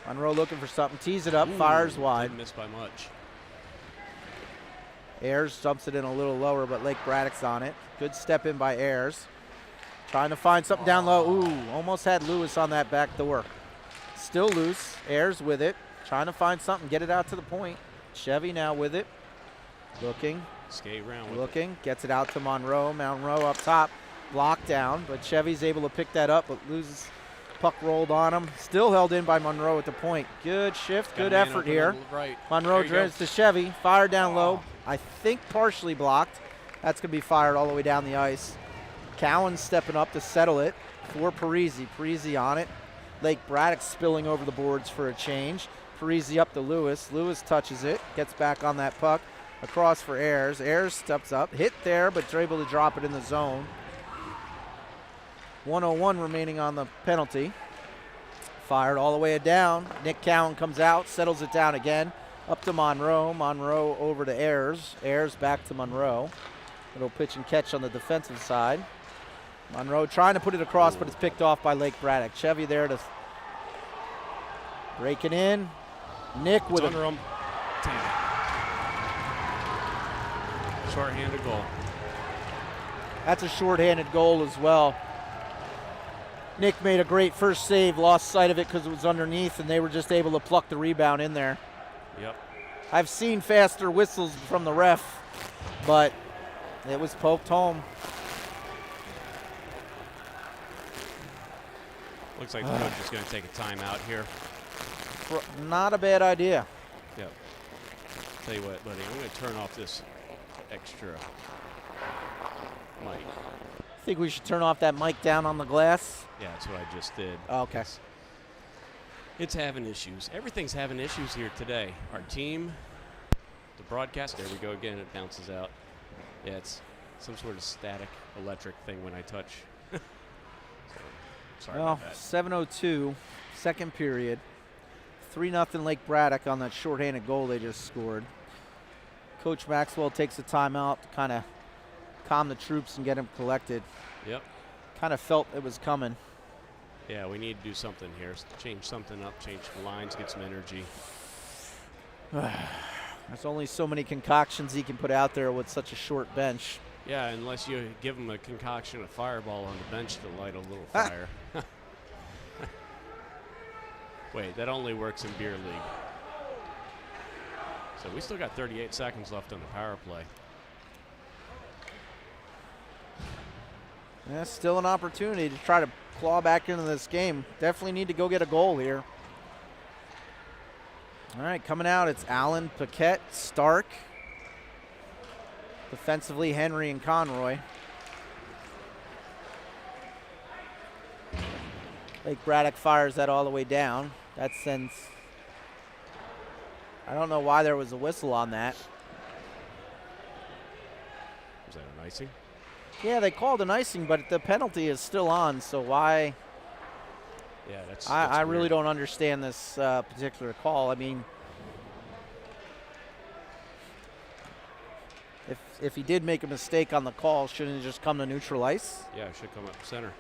Monroe looking for something, tees it up, fires wide. Didn't miss by much. Ayers dumps it in a little lower, but Lake Braddock's on it. Good step in by Ayers. Trying to find something down low. Ooh, almost had Lewis on that back door. Still loose. Ayers with it. Trying to find something, get it out to the point. Chevy now with it. Looking. Skate around with looking. Gets it out to Monroe. Monroe up top. Blocked down, but Chevy's able to pick that up, but loses. Puck rolled on him. Still held in by Monroe at the point. Good shift, good effort here. Right. Monroe drives to Chevy. Fired down low. I think partially blocked. That's going to be fired all the way down the ice. Cowan stepping up to settle it for Parisi. Parisi on it. Lake Braddock spilling over the boards for a change. Parisi up to Lewis. Lewis touches it. Gets back on that puck. Across for Ayers. Ayers steps up. Hit there, but they're able to drop it in the zone. 1:01 remaining on the penalty. Fired all the way down. Nick Cowan comes out, settles it down again. Up to Monroe. Monroe over to Ayers. Ayers back to Monroe. Little pitch and catch on the defensive side. Monroe trying to put it across, but it's picked off by Lake Braddock. Chevy there to break it in. Nick with under him. Short-handed goal. That's a short-handed goal as well. Nick made a great first save, lost sight of it because it was underneath, and they were just able to pluck the rebound in there. Yep. I've seen faster whistles from the ref, but it was poked home. Looks like the coach is going to take a timeout here. Not a bad idea. Yep. Tell you what, buddy, I'm going to turn off this extra mic. Think we should turn off that mic down on the glass? Yeah, that's what I just did. Oh, okay. It's having issues. Everything's having issues here today. Our team, the broadcast, there we go again, it bounces out. Yeah, it's some sort of static electric thing when I touch. Sorry about that. 7:02, second period. 3-0 Lake Braddock on that shorthanded goal they just scored. Coach Maxwell takes a timeout to kind of calm the troops and get them collected. Yep. Kind of felt it was coming. Yeah, we need to do something here. Change something up, change the lines, get some energy. There's only so many concoctions he can put out there with such a short bench. Yeah, unless you give him a concoction of Fireball on the bench to light a little fire. Wait, that only works in beer league. So we still got 38 seconds left on the power play. Yeah, still an opportunity to try to claw back into this game. Definitely need to go get a goal here. All right, coming out, it's Allen, Paquette, Stark. Defensively, Henry and Conroy. Lake Braddock fires that all the way down. That sends, I don't know why there was a whistle on that. Was that an icing? Yeah, they called an icing, but the penalty is still on, so why? Yeah, that's I really weird. don't understand this particular call. I mean, if he did make a mistake on the call, shouldn't it just come to neutral ice? Yeah, it should come up center.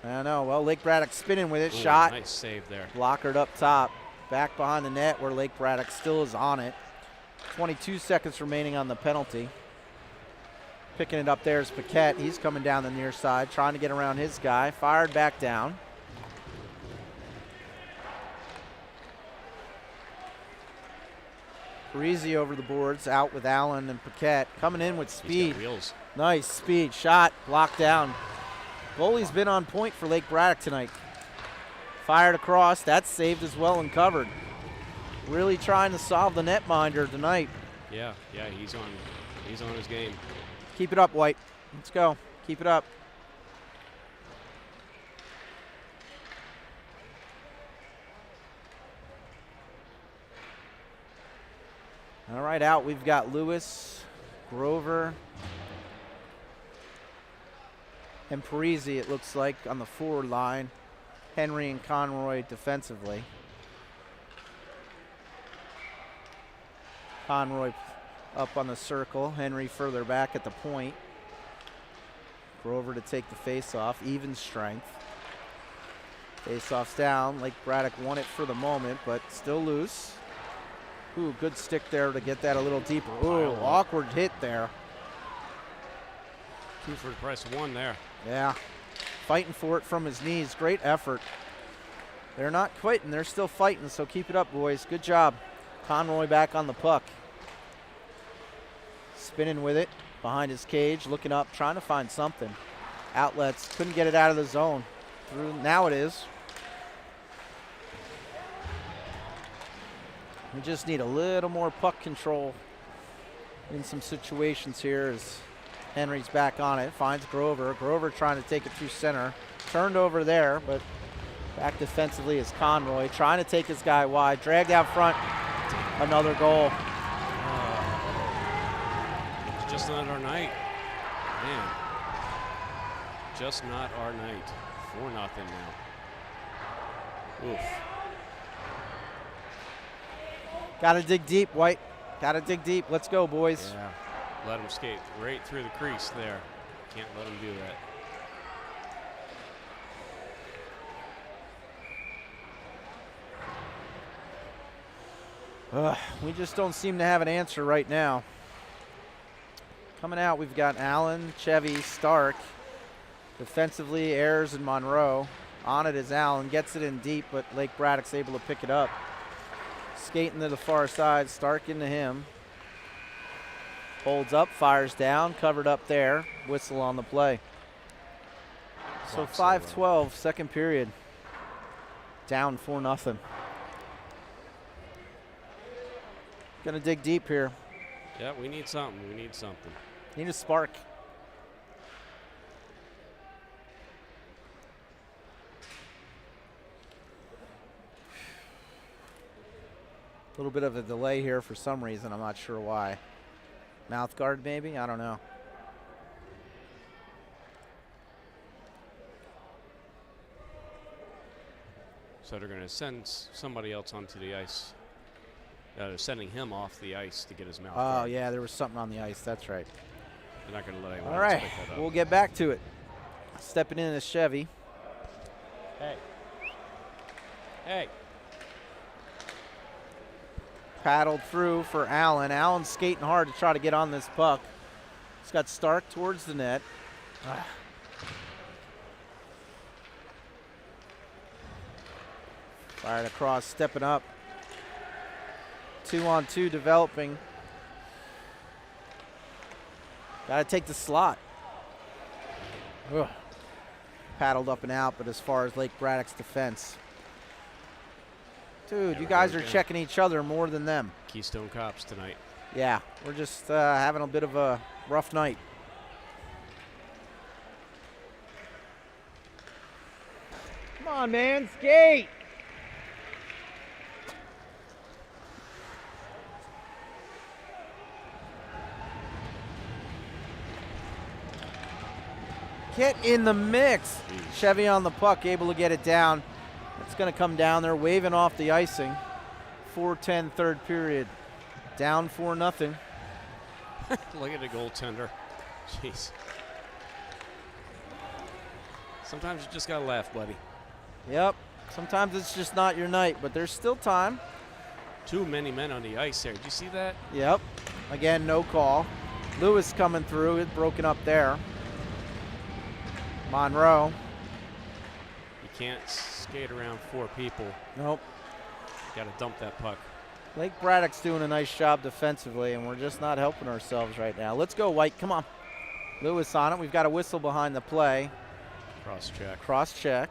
I don't know. Well, Lake Braddock spinning with it. Ooh, Shot. Nice save there. Blockered up top. Back behind the net where Lake Braddock still is on it. 22 seconds remaining on the penalty. Picking it up there is Paquette. He's coming down the near side, trying to get around his guy. Fired back down. Parisi over the boards, out with Allen and Paquette. Coming in with He's speed. got wheels. Nice speed. Shot. Blocked down. Goalie's been on point for Lake Braddock tonight. Fired across. That's saved as well and covered. Really trying to solve the netminder tonight. Yeah, he's on his game. Keep it up, White. Let's go. Keep it up. All right, out we've got Lewis, Grover, and Parisi, it looks like, on the forward line. Henry and Conroy defensively. Conroy up on the circle. Henry further back at the point. Grover to take the face-off. Even strength. Face-off's down. Lake Braddock won it for the moment, but still loose. Ooh, good stick there to get that a little deeper. Ooh, awkward hit there. 2 for the price of 1 there. Yeah, fighting for it from his knees. Great effort. They're not quitting. They're still fighting, so keep it up, boys. Good job. Conroy back on the puck. Spinning with it behind his cage, looking up, trying to find something. Outlets, couldn't get it out of the zone. Through, now it is. We just need a little more puck control in some situations here as Henry's back on it, finds Grover. Grover trying to take it through center. Turned over there, but back defensively is Conroy, trying to take his guy wide. Dragged out front, another goal. It's just not our night. Man, just not our night. 4-0 now. Oof. Got to dig deep, White. Got to dig deep. Let's go, boys. Yeah. Let him skate right through the crease there. Can't let him do that. We just don't seem to have an answer right now. Coming out, we've got Allen, Chevy, Stark. Defensively, Ayers and Monroe. On it is Allen. Gets it in deep, but Lake Braddock's able to pick it up. Skating to the far side. Stark into him. Holds up, fires down. Covered up there. Whistle on the play. So 5-12, second period. Down 4-0. Gonna dig deep here. Yeah, we need something. We need something. Need a spark. A little bit of a delay here for some reason. I'm not sure why. Mouth guard maybe? I don't know. So they're going to send somebody else onto the ice. They're sending him off the ice to get his mouth guard. Oh, yeah, there was something on the ice. That's right. They're not going to let anyone All else right, pick that up. we'll get back to it. Stepping in is Chevy. Hey. Hey. Paddled through for Allen. Allen's skating hard to try to get on this puck. He's got Stark towards the net. Fired across, stepping up. 2-on-2 developing. Got to take the slot. Ugh. Paddled up and out, but as far as Lake Braddock's defense. Dude, you guys are checking each other more than them. Keystone Cops tonight. Yeah, we're just having a bit of a rough night. Come on, man, skate. Get in the mix. Chevy on the puck, able to get it down. It's going to come down there, waving off the icing. 4:10 third period. Down 4-0. Look at the goaltender. Jeez. Sometimes you just got to laugh, buddy. Yep. Sometimes it's just not your night, but there's still time. Too many men on the ice there. Did you see that? Yep. Again, no call. Lewis coming through. It broken up there. Monroe. You can't skate around four people. Nope. You got to dump that puck. Lake Braddock's doing a nice job defensively, and we're just not helping ourselves right now. Let's go, White. Come on. Lewis on it. We've got a whistle behind the play. Cross check. Cross check.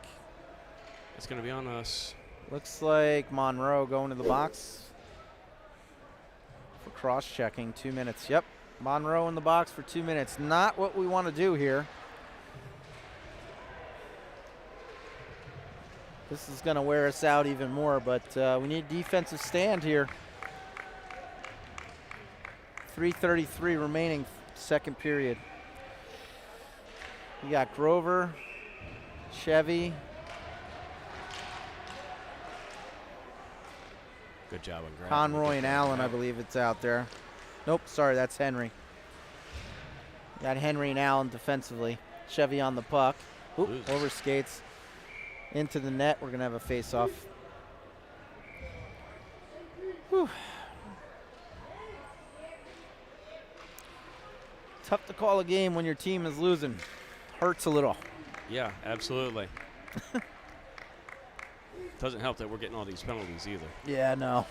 It's going to be on us. Looks like Monroe going to the box for cross checking. 2 minutes. Yep. Monroe in the box for 2 minutes. Not what we want to do here. This is going to wear us out even more, but we need defensive stand here. 3:33 remaining, second period. You got Grover, Chevy. Good job on grabbing. Conroy and Allen, I believe it's out there. Nope, sorry, that's Henry. Got Henry and Allen defensively. Chevy on the puck. Oop, over skates. Into the net. We're going to have a face-off. Whew. Tough to call a game when your team is losing. Hurts a little. Yeah, absolutely. Doesn't help that we're getting all these penalties either. Yeah, no.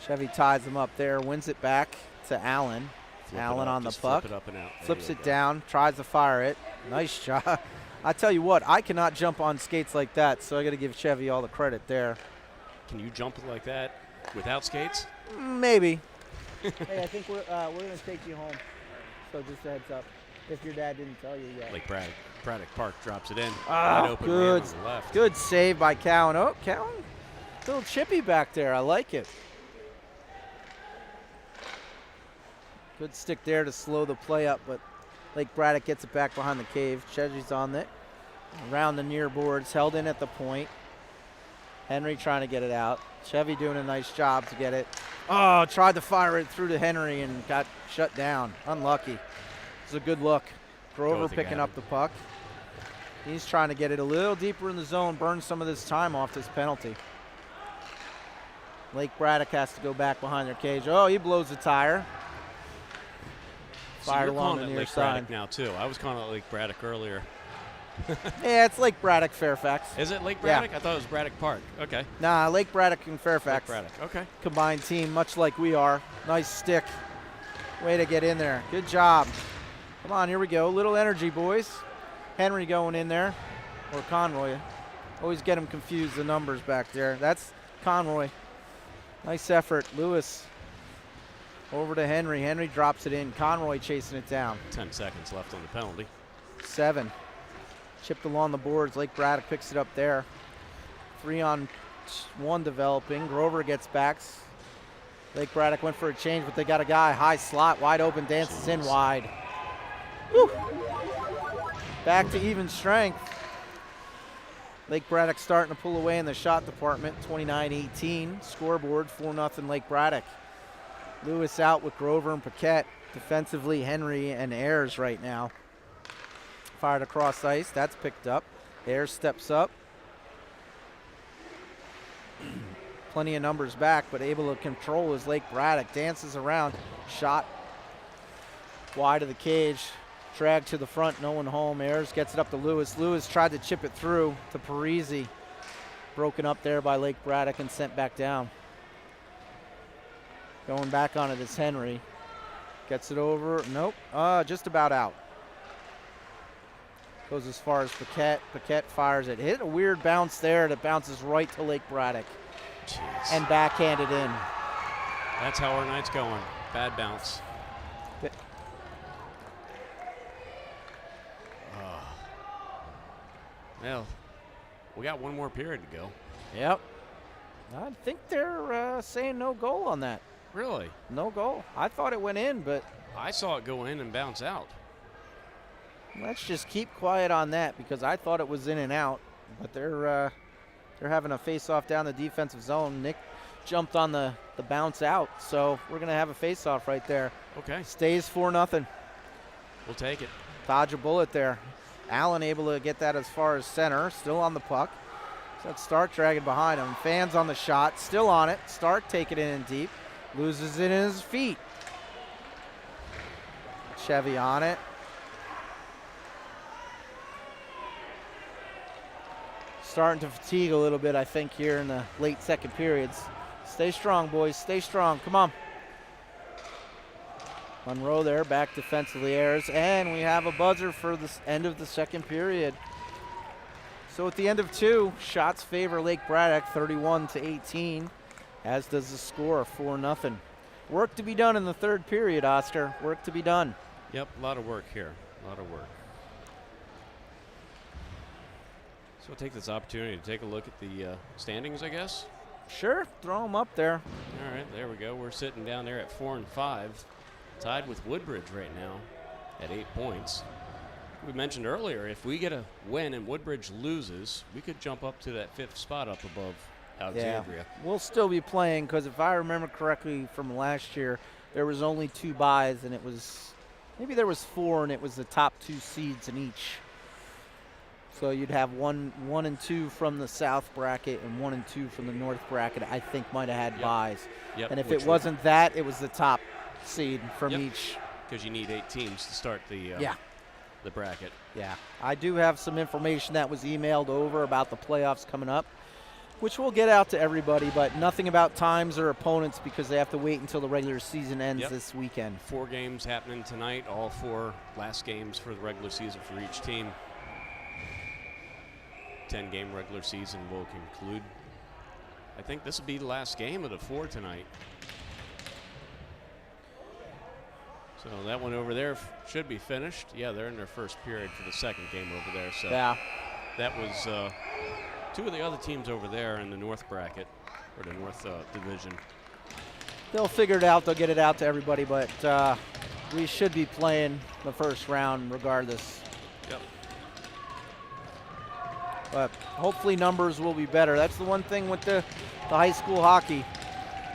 Chevy ties him up there, wins it back to Allen. Allen on the puck. Flip it up and out. Flips it down, tries to fire it. Nice shot. I tell you what, I cannot jump on skates like that, so I got to give Chevy all the credit there. Can you jump like that without skates? Maybe. Hey, I think we're going to take you home. So just a heads up, if your dad didn't tell you yet. Like Braddock Park drops it in. Ah, Wide open good. man on the left. Good save by Cowan. Oh, Cowan, a little chippy back there. I like it. Good stick there to slow the play up, but Lake Braddock gets it back behind the cave. Chevy's on it. Around the near boards, held in at the point. Henry trying to get it out. Chevy doing a nice job to get it. Oh, tried to fire it through to Henry and got shut down. Unlucky. It's a good look. Grover picking up the puck. He's trying to get it a little deeper in the zone, burn some of this time off this penalty. Lake Braddock has to go back behind their cage. Oh, he blows the tire. Fired along the near Lake side. Braddock now too. I was calling it Lake Braddock earlier. Yeah, it's Lake Braddock, Fairfax. Is it Lake Braddock? I thought it was Braddock Park. Okay. Nah, Lake Braddock and Fairfax. Lake Braddock. Okay. Combined team, much like we are. Nice stick. Way to get in there. Good job. Come on, here we go. Little energy, boys. Henry going in there. Or Conroy. Always get him confused, the numbers back there. That's Conroy. Nice effort. Lewis over to Henry. Henry drops it in. Conroy chasing it down. 10 seconds left on the penalty. 7. Chipped along the boards. Lake Braddock picks it up there. 3-on-1 developing. Grover gets back. Lake Braddock went for a change, but they got a guy. High slot, wide open, dances in wide. Woo. Back to even strength. Lake Braddock starting to pull away in the shot department. 29-18. Scoreboard 4-0 Lake Braddock. Lewis out with Grover and Paquette. Defensively, Henry and Ayers right now. Fired across ice. That's picked up. Ayers steps up. Plenty of numbers back, but able to control his Lake Braddock. Dances around. Shot wide of the cage. Drag to the front. No one home. Ayers gets it up to Lewis. Lewis tried to chip it through to Parisi. Broken up there by Lake Braddock and sent back down. Going back on it is Henry. Gets it over. Nope. Just about out. Goes as far as Paquette. Paquette fires it. Hit a weird bounce there that bounces right to Lake Braddock. Jeez. And backhanded in. That's how our night's going. Bad bounce. Well, we got one more period to go. Yep. I think they're saying no goal on that. Really? No goal. I thought it went in, but I saw it go in and bounce out. let's just keep quiet on that because I thought it was in and out. But they're having a face-off down the defensive zone. Nick jumped on the bounce out, so we're going to have a face-off right there. Okay. Stays 4-0. We'll take it. Dodge a bullet there. Allen able to get that as far as center. Still on the puck. So that's Stark dragging behind him. Fans on the shot. Still on it. Stark taking it in deep. Loses it in his feet. Chevy on it. Starting to fatigue a little bit, I think, here in the late second periods. Stay strong, boys. Stay strong. Come on. Monroe there, back defensively, Ayers, and we have a buzzer for the end of the second period. So at the end of 2, shots favor Lake Braddock 31-18, as does the score 4-0. Work to be done in the third period, Oscar. Work to be done. Yep, a lot of work here. A lot of work. So we'll take this opportunity to take a look at the standings, I guess. Sure, throw them up there. All right, there we go. We're sitting down there at 4 and 5. Tied with Woodbridge right now at 8 points. We mentioned earlier, if we get a win and Woodbridge loses, we could jump up to that 5th spot up above Alexandria. Yeah, we'll still be playing because if I remember correctly from last year, there was only 2 byes and it was, maybe there was 4 and it was the top 2 seeds in each. So you'd have 1 and 2 from the south bracket and 1 and 2 from the north bracket. I think might have had byes. Yep, and if it wasn't that, it was the top seed from each. Because you need 8 teams to start the bracket. Yeah. I do have some information that was emailed over about the playoffs coming up, which we'll get out to everybody, but nothing about times or opponents because they have to wait until the regular season ends this weekend. 4 games happening tonight, all 4 last games for the regular season for each team. 10-game regular season will conclude. I think this will be the last game of the 4 tonight. So that one over there should be finished. Yeah, they're in their first period for the second game over there. So that was 2 of the other teams over there in the north bracket, or the north division. They'll figure it out. They'll get it out to everybody, but we should be playing the first round regardless. Yep. But hopefully numbers will be better. That's the one thing with the high school hockey.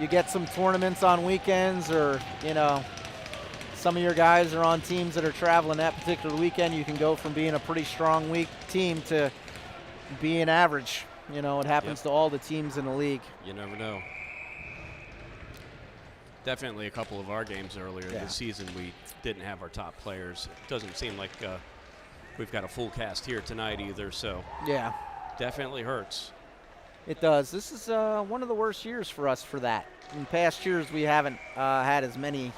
You get some tournaments on weekends, or, you know, some of your guys are on teams that are traveling that particular weekend. You can go from being a pretty strong weak team to being average. You know, it happens to all the teams in the league. You never know. Definitely a couple of our games earlier this season, we didn't have our top players. It doesn't seem like we've got a full cast here tonight either, so yeah, definitely hurts. It does. This is one of the worst years for us for that. In past years, we haven't had as many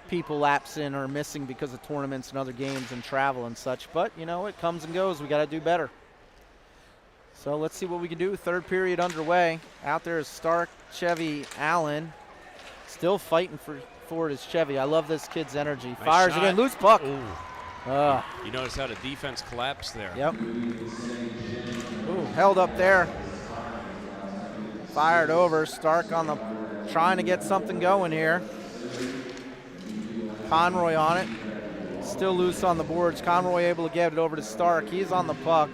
people lapsing or missing because of tournaments and other games and travel and such. But, you know, it comes and goes. We got to do better. So let's see what we can do. Third period underway. Out there is Stark, Chevy, Allen. Still fighting for his Chevy. I love this kid's energy. Nice Fires shot. again. Loose puck. You notice how the defense collapsed there. Yep. Ooh, held up there. Fired over. Stark on the trying to get something going here. Conroy on it. Still loose on the boards. Conroy able to get it over to Stark. He's on the puck.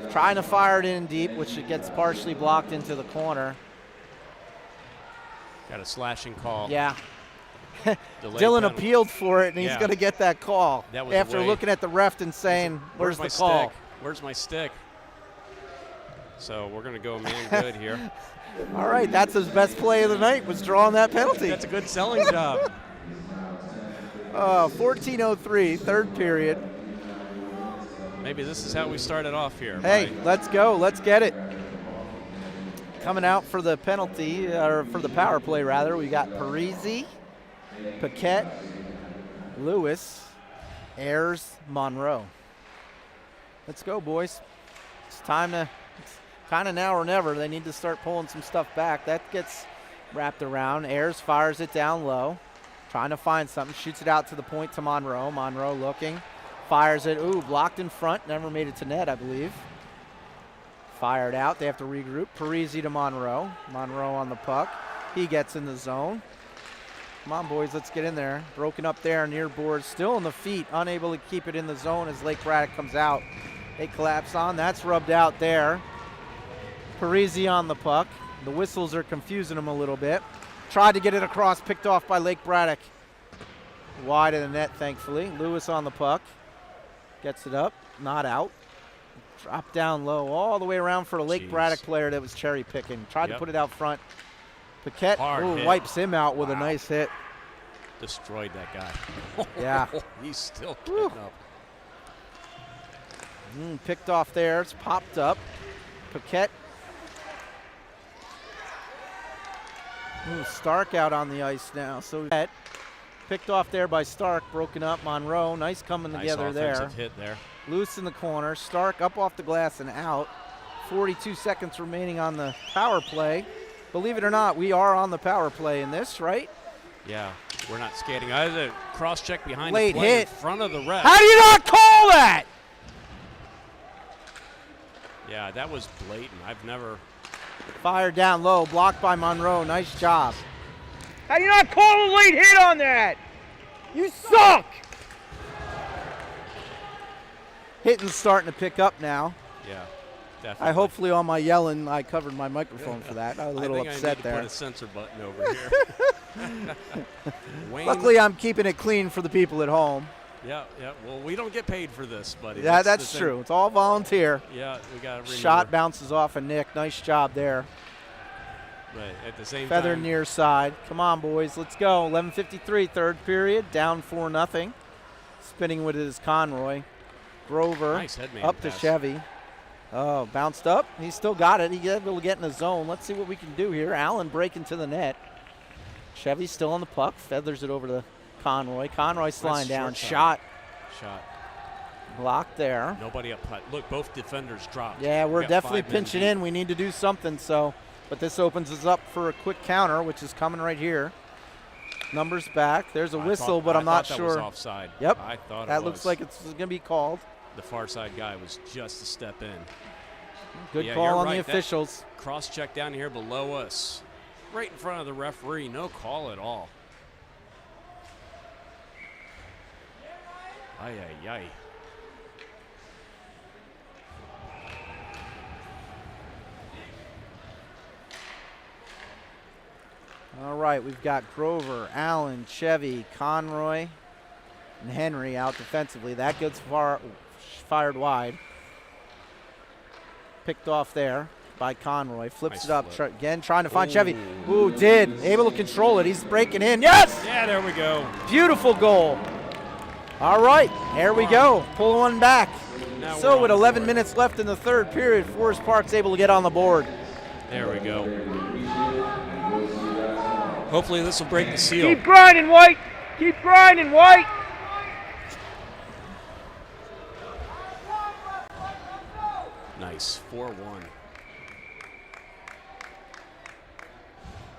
Trying to fire it in deep, which it gets partially blocked into the corner. Got a slashing call. Yeah. Dylan appealed for it, and he's going to get that call. That was after looking at the ref and saying, where's the call? Stick? Where's my stick? So we're going to go man good here. All right, that's his best play of the night, was drawing that penalty. That's a good selling job. 14:03, third period. Maybe this is how we started off here. Hey, let's go. Let's get it. Coming out for the penalty, or for the power play, rather, we got Parisi, Paquette, Lewis, Ayers, Monroe. Let's go, boys. It's time to, it's kind of now or never. They need to start pulling some stuff back. That gets wrapped around. Ayers fires it down low, trying to find something. Shoots it out to the point to Monroe. Monroe looking. Fires it. Ooh, blocked in front. Never made it to net, I believe. Fired out. They have to regroup. Parisi to Monroe. Monroe on the puck. He gets in the zone. Come on, boys. Let's get in there. Broken up there near boards. Still on the feet. Unable to keep it in the zone as Lake Braddock comes out. They collapse on. That's rubbed out there. Parisi on the puck. The whistles are confusing him a little bit. Tried to get it across. Picked off by Lake Braddock. Wide of the net, thankfully. Lewis on the puck. Gets it up, not out. Drop down low all the way around for a Lake Braddock player that was cherry picking. Tried to put it out front. Paquette wipes him out with a nice hit. Destroyed that guy. Yeah. He's still getting up. Picked off there. It's popped up. Paquette. Stark out on the ice now. So picked off there by Stark, broken up. Monroe, nice coming together there. Nice offensive hit there. Loose in the corner. Stark up off the glass and out. 42 seconds remaining on the power play. Believe it or not, we are on the power play in this, right? Yeah, we're not skating. I had a cross check behind Late the play hit. in front of the ref. How do you not call that? Yeah, that was blatant. I've never. Fired down low, blocked by Monroe. Nice job. How do you not call a late hit on that? You suck! Hitting's starting to pick up now. Yeah, definitely. Hopefully on my yelling, I covered my microphone for that. I was a little upset I there. put a censor button over here. Luckily, I'm keeping it clean for the people at home. Yeah. Well, we don't get paid for this, buddy. Yeah, that's true. It's all volunteer. Yeah, we got to Shot bounces off of Nick. Nice job there. But at the same Feather time, near side. Come on, boys. Let's go. 11:53, third period. Down 4-0. Spinning with it is Conroy. Grover nice headman up to pass. Chevy. Oh, bounced up. He's still got it. He's able to get in the zone. Let's see what we can do here. Allen breaking to the net. Chevy's still on the puck. Feathers it over to Conroy. Conroy sliding down. Shot. Blocked there. Nobody up high. Look, both defenders dropped. Yeah, we're definitely pinching in. We need to do something. But this opens us up for a quick counter, which is coming right here. Numbers back. There's a whistle, but I'm not sure. That was offside. Yep. I thought that looks like it's going to be called. The far side guy was just a step in. Good call on the officials. Cross check down here below us. Right in front of the referee. No call at all. Ay. All right, we've got Grover, Allen, Chevy, Conroy, and Henry out defensively. That gets fired wide. Picked off there by Conroy. Flips Nice it up flip. Again, trying to find Chevy. Ooh, did. Able to control it. He's breaking in. Yes! Yeah, there we go. Beautiful goal. All right, here we go. Pull one back. Now So we're with on 11 board. minutes left in the third period, Forest Park's able to get on the board. There we go. Hopefully this will break the seal. Keep grinding, White. Keep grinding, White. Nice. 4-1.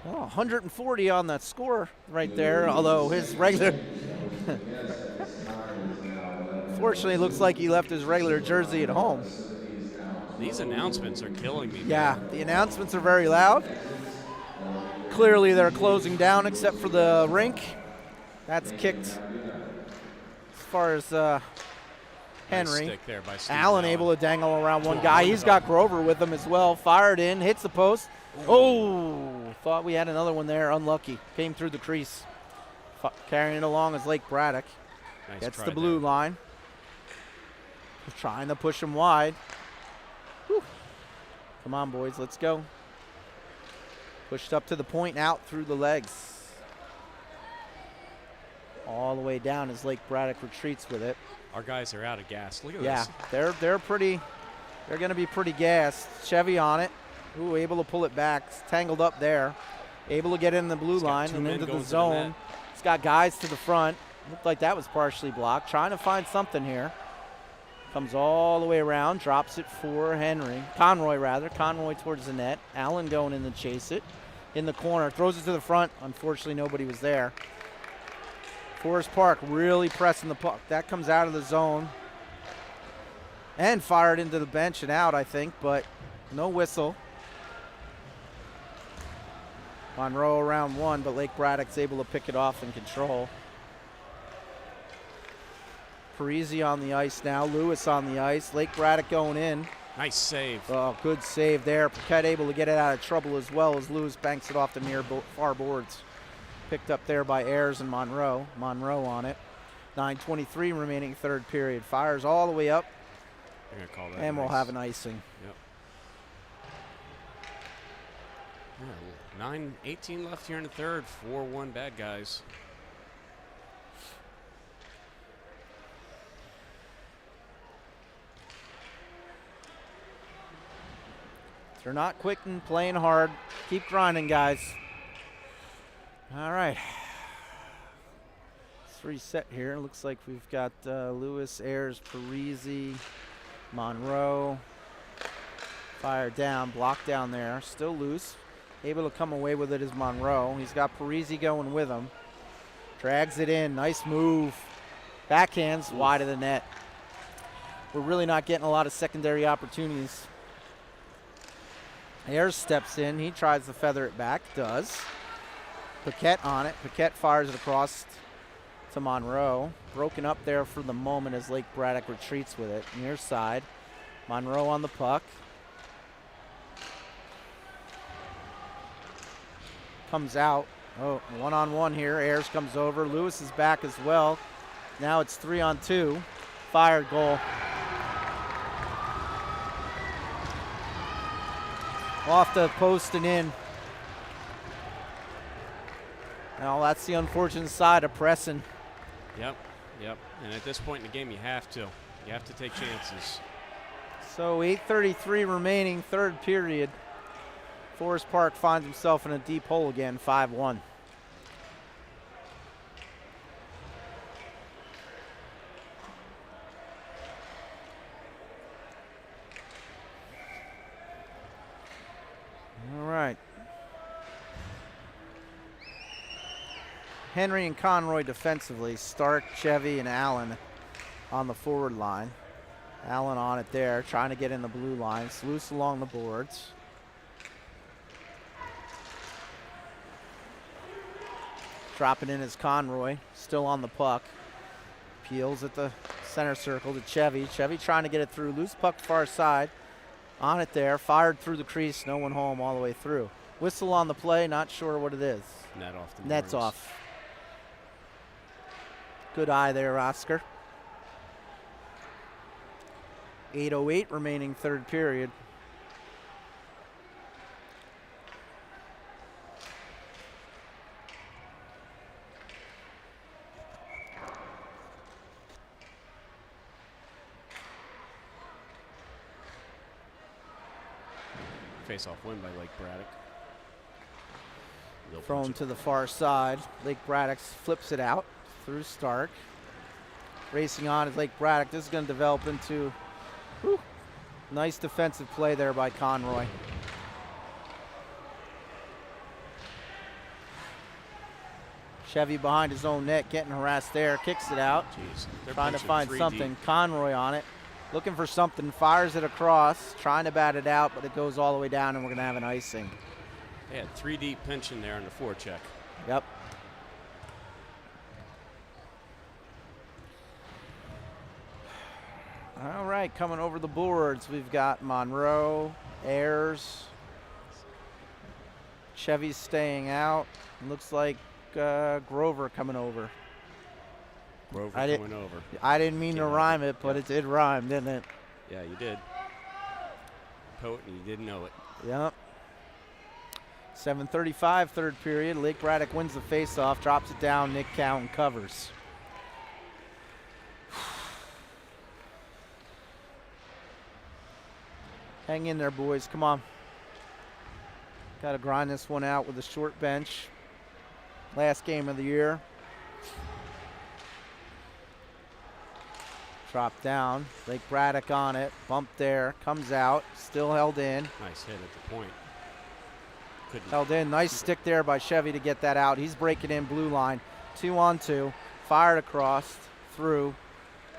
Well, 140 on that score right there, although his regular... Fortunately, looks like he left his regular jersey at home. These announcements are killing me. Yeah, the announcements are very loud. Clearly they're closing down except for the rink. That's kicked as far as Nice Henry. stick there by Steve Allen able to dangle around one guy. He's got Grover with him as well. Fired in, hits the post. Oh, thought we had another one there. Unlucky. Came through the crease. Carrying it along is Lake Braddock. Nice Gets try the blue there. line. Trying to push him wide. Whew. Come on, boys, let's go. Pushed up to the point, out through the legs. All the way down as Lake Braddock retreats with it. Our guys are out of gas. Look at Yeah, this. they're going to be pretty gassed. Chevy on it. Ooh, able to pull it back. It's tangled up there. Able to get in the blue He's got line two and men into going the to the zone. net. He's got guys to the front. Looked like that was partially blocked. Trying to find something here. Comes all the way around. Drops it for Henry. Conroy, rather. Conroy towards the net. Allen going in to chase it. In the corner. Throws it to the front. Unfortunately, nobody was there. Forest Park really pressing the puck. That comes out of the zone. And fired into the bench and out, I think, but no whistle. Monroe around one, but Lake Braddock's able to pick it off and control. Parisi on the ice now. Lewis on the ice. Lake Braddock going in. Nice save. Oh, good save there. Paquette able to get it out of trouble as well as Lewis banks it off the near far boards. Picked up there by Ayers and Monroe. Monroe on it. 9:23 remaining third period. Fires all the way up, They're gonna call that and we'll nice. have an icing. Yep. Yeah, 9:18 left here in the third. 4-1 bad guys. They're not quitting, playing hard. Keep grinding, guys. All right. Let's reset here. Looks like we've got Lewis, Ayers, Parisi, Monroe. Fire down, block down there. Still loose. Able to come away with it is Monroe. He's got Parisi going with him. Drags it in. Nice move. Backhands wide of the net. We're really not getting a lot of secondary opportunities. Ayers steps in. He tries to feather it back. Does. Paquette on it. Paquette fires it across to Monroe. Broken up there for the moment as Lake Braddock retreats with it. Near side. Monroe on the puck. Comes out. Oh, one-on-one here. Ayers comes over. Lewis is back as well. Now it's 3-on-2. Fired goal. Off the post and in. Now that's the unfortunate side of pressing. Yep. And at this point in the game, you have to. You have to take chances. So 8:33 remaining, third period. Forest Park finds himself in a deep hole again, 5-1. All right. Henry and Conroy defensively. Stark, Chevy, and Allen on the forward line. Allen on it there, trying to get in the blue line. It's loose along the boards. Dropping in is Conroy, still on the puck. Peels at the center circle to Chevy. Chevy trying to get it through. Loose puck far side. On it there, fired through the crease. No one home all the way through. Whistle on the play, not sure what it is. Net off the Net's Bruins. off. Good eye there, Oscar. 8:08 remaining third period. Face-off win by Lake Braddock. They'll Thrown punch it. to the far side. Lake Braddock flips it out through Stark. Racing on is Lake Braddock. This is going to develop into nice defensive play there by Conroy. Chevy behind his own net, getting harassed there, kicks it out. Jeez, they're Trying to punching find 3 something. deep. Conroy on it. Looking for something, fires it across, trying to bat it out, but it goes all the way down, and we're going to have an icing. They had 3 deep pinching there on the forecheck. Yep. All right, coming over the boards, we've got Monroe, Ayers, Chevy's staying out. Looks like Grover coming over. Grover I coming over. I didn't mean to Yeah. rhyme it, but Yeah. it did rhyme, didn't it? Yeah, you did. Poet, and you didn't know it. Yep. 7:35, third period. Lake Braddock wins the faceoff, drops it down. Nick Cowan covers. Hang in there, boys. Come on. Got to grind this one out with a short bench. Last game of the year. Drop down. Lake Braddock on it. Bump there. Comes out. Still held in. Nice hit at the point. Couldn't. Held in. Nice stick there by Chevy to get that out. He's breaking in blue line. 2-on-2. Fired across. Through.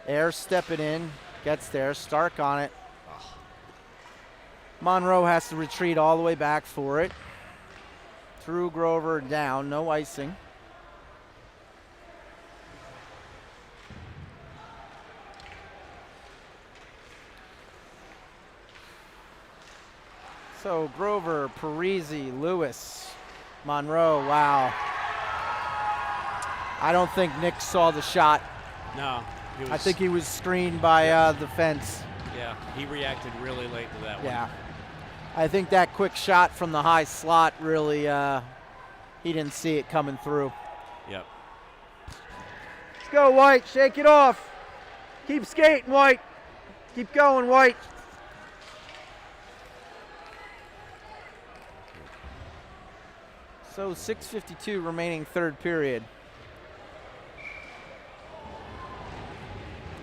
Ayers stepping in. Gets there. Stark on it. Oh, Monroe has to retreat all the way back for it. Through Grover down. No icing. So Grover, Parisi, Lewis, Monroe, wow. I don't think Nick saw the shot. no. He was, I think he was screened by the fence. Yeah, he reacted really late to that Yeah. one. I think that quick shot from the high slot really, he didn't see it coming through. Yep. Let's go, White. Shake it off. Keep skating, White. Keep going, White. So 6:52 remaining third period.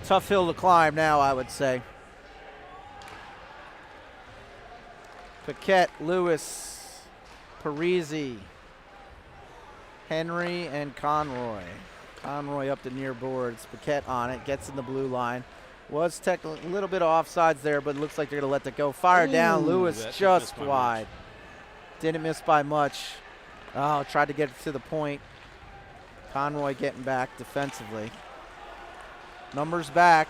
Tough hill to climb now, I would say. Paquette, Lewis, Parisi, Henry, and Conroy. Conroy up the near boards. Paquette on it, gets in the blue line. Was technically a little bit of offsides there, but it looks like they're going to let that go. Fire down, Ooh, Lewis that just missed by much. wide. Didn't miss by much. Oh, tried to get it to the point. Conroy getting back defensively. Numbers back.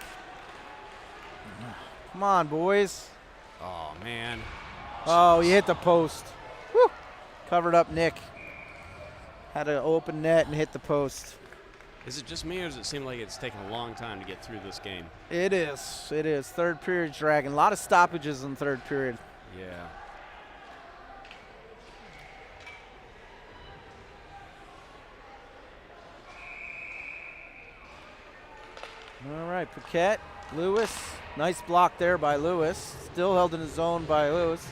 Come on, boys. Oh, man. Oh, he hit the post. Woo. Covered up Nick. Had an open net and hit the post. Is it just me, or does it seem like it's taken a long time to get through this game? It is. It is. Third period dragging. A lot of stoppages in third period. Yeah. All right, Paquette, Lewis. Nice block there by Lewis. Still held in his zone by Lewis.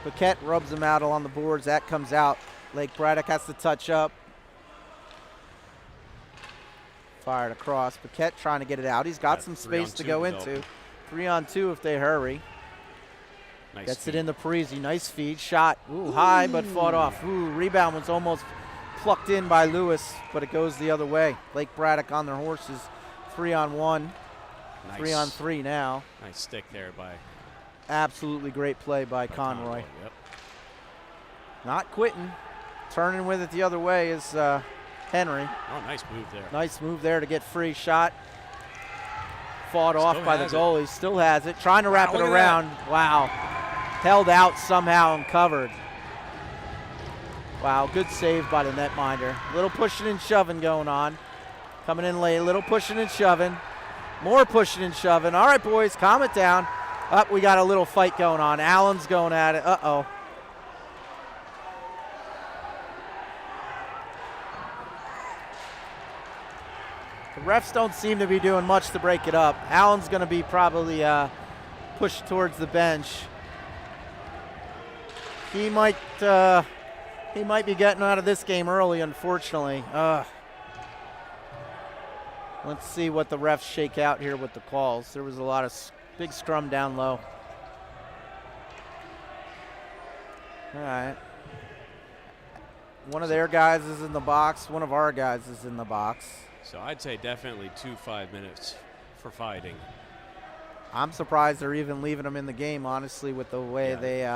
Paquette rubs him out along the boards. That comes out. Lake Braddock has to touch up. Fired across. Paquette trying to get it out. He's got Got some 3 on space to 2 go developing. into. 3-on-2 if they hurry. Nice Gets feed. it into Parisi. Nice feed. Shot. Ooh, high, but fought off. Ooh, rebound was almost plucked in by Lewis, but it goes the other way. Lake Braddock on their horses. 3-on-1. Nice. 3-on-3 now. Nice stick there by Absolutely great play by Conroy. Yep. Not quitting. Turning with it the other way is Henry. Oh, nice move there. Nice move there to get free shot. Fought off Still by the has it. goalie. Still has it. Trying to wrap it look at around. Wow. Held out somehow and covered. Wow, good save by the netminder. Little pushing and shoving going on. Coming in late, little pushing and shoving. More pushing and shoving. All right, boys, calm it down. Up, we got a little fight going on. Allen's going at it. Uh-oh. The refs don't seem to be doing much to break it up. Allen's going to be probably pushed towards the bench. He might be getting out of this game early, unfortunately. Let's see what the refs shake out here with the calls. There was a lot of big scrum down low. All right. One of their guys is in the box. One of our guys is in the box. So I'd say definitely 2 5 minutes for fighting. I'm surprised they're even leaving them in the game, honestly, with the way they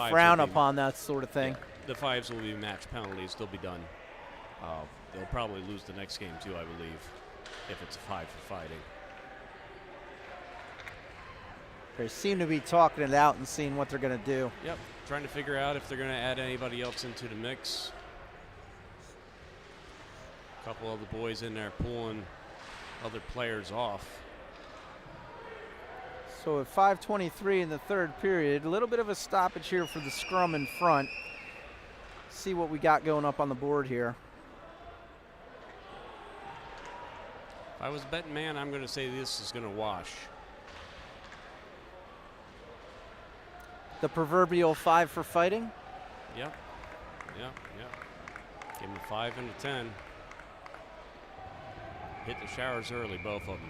frown upon that sort of thing. Yeah, the 5s will be match penalties. They'll be done. They'll probably lose the next game, too, I believe, if it's a 5 for fighting. They seem to be talking it out and seeing what they're going to do. Yep, trying to figure out if they're going to add anybody else into the mix. A couple of the boys in there pulling other players off. So at 5:23 in the third period, a little bit of a stoppage here for the scrum in front. See what we got going up on the board here. If I was a betting man, I'm going to say this is going to wash. The proverbial 5 for fighting? Yep. Give them a 5 and a 10. Hit the showers early, both of them.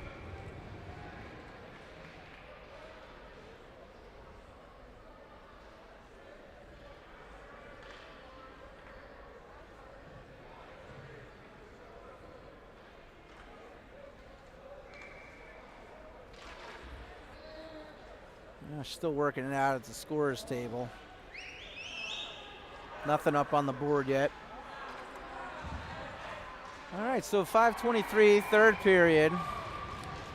Still working it out at the scorers table. Nothing up on the board yet. All right, so 5:23, third period.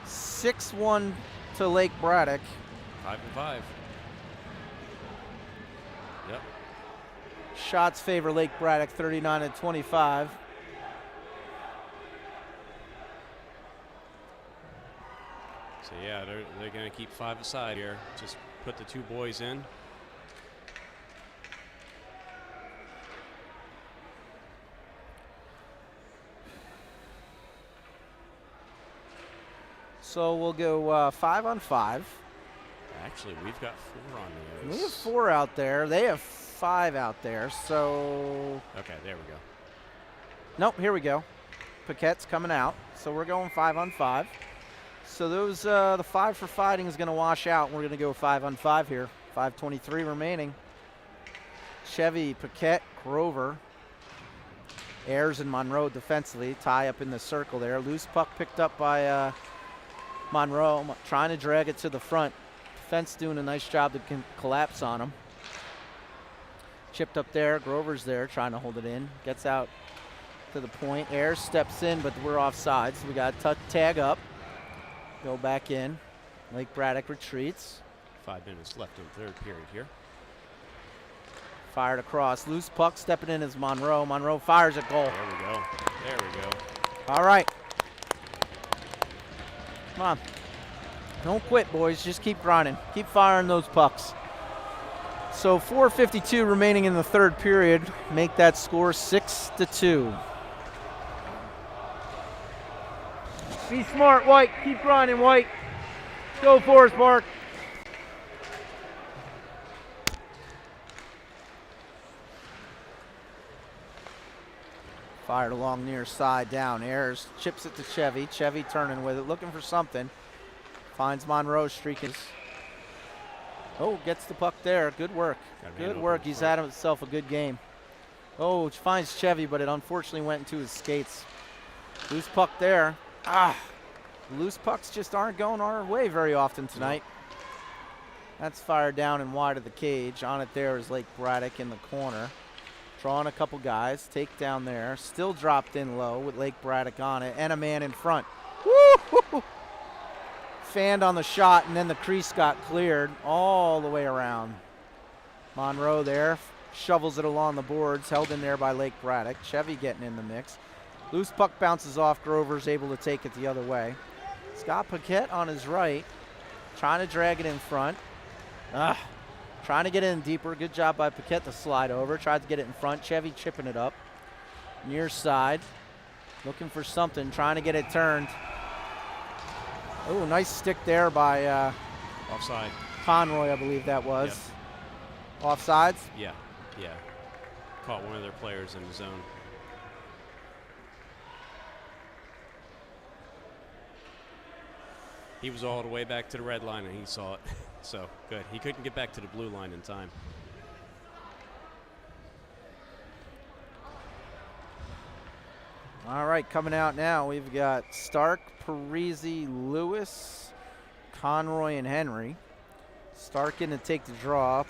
6-1 to Lake Braddock. 5 and 5. Yep. Shots favor Lake Braddock 39-25. So yeah, they're going to keep 5 aside here. Just put the 2 boys in. So we'll go 5 on 5. Actually, we've got 4 on the ice. We have 4 out there. They have 5 out there. So. Okay, there we go. Nope, here we go. Paquette's coming out. So we're going 5 on 5. So those the 5 for fighting is going to wash out. We're going to go 5 on 5 here. 5:23 remaining. Chevy, Paquette, Grover, Ayers, and Monroe defensively. Tie up in the circle there. Loose puck picked up by Monroe, trying to drag it to the front. Defense doing a nice job to collapse on him. Chipped up there. Grover's there trying to hold it in. Gets out to the point. Ayers steps in, but we're offside, so we got to tag up. Go back in. Lake Braddock retreats. 5 minutes left in the third period here. Fired across. Loose puck stepping in is Monroe. Monroe fires a goal. There we go. There we go. All right. Come on. Don't quit, boys. Just keep grinding. Keep firing those pucks. So 4:52 remaining in the third period. Make that score 6-2. Be smart, White. Keep grinding, White. Go for us, Mark. Fired along near side down. Ayers chips it to Chevy. Chevy turning with it, looking for something. Finds Monroe streaking. Oh, gets the puck there. Good work. Good work. He's had himself a good game. Oh, finds Chevy, but it unfortunately went into his skates. Loose puck there. Loose pucks just aren't going our way very often tonight. That's fired down and wide of the cage. On it there is Lake Braddock in the corner. Drawing a couple guys. Take down there. Still dropped in low with Lake Braddock on it. And a man in front. Woo! Fanned on the shot, and then the crease got cleared all the way around. Monroe there. shovels it along the boards, held in there by Lake Braddock. Chevy getting in the mix. Loose puck bounces off. Grover's able to take it the other way. Scott Paquette on his right, trying to drag it in front. Trying to get in deeper. Good job by Paquette to slide over. Tried to get it in front. Chevy chipping it up. Near side. Looking for something. Trying to get it turned. Oh, nice stick there by Offside. Conroy, I believe that was. Yep. Offsides? Yeah. Caught one of their players in the zone. He was all the way back to the red line, and he saw it. So, good. He couldn't get back to the blue line in time. All right, coming out now, we've got Stark, Parisi, Lewis, Conroy, and Henry. Stark in to take the draw.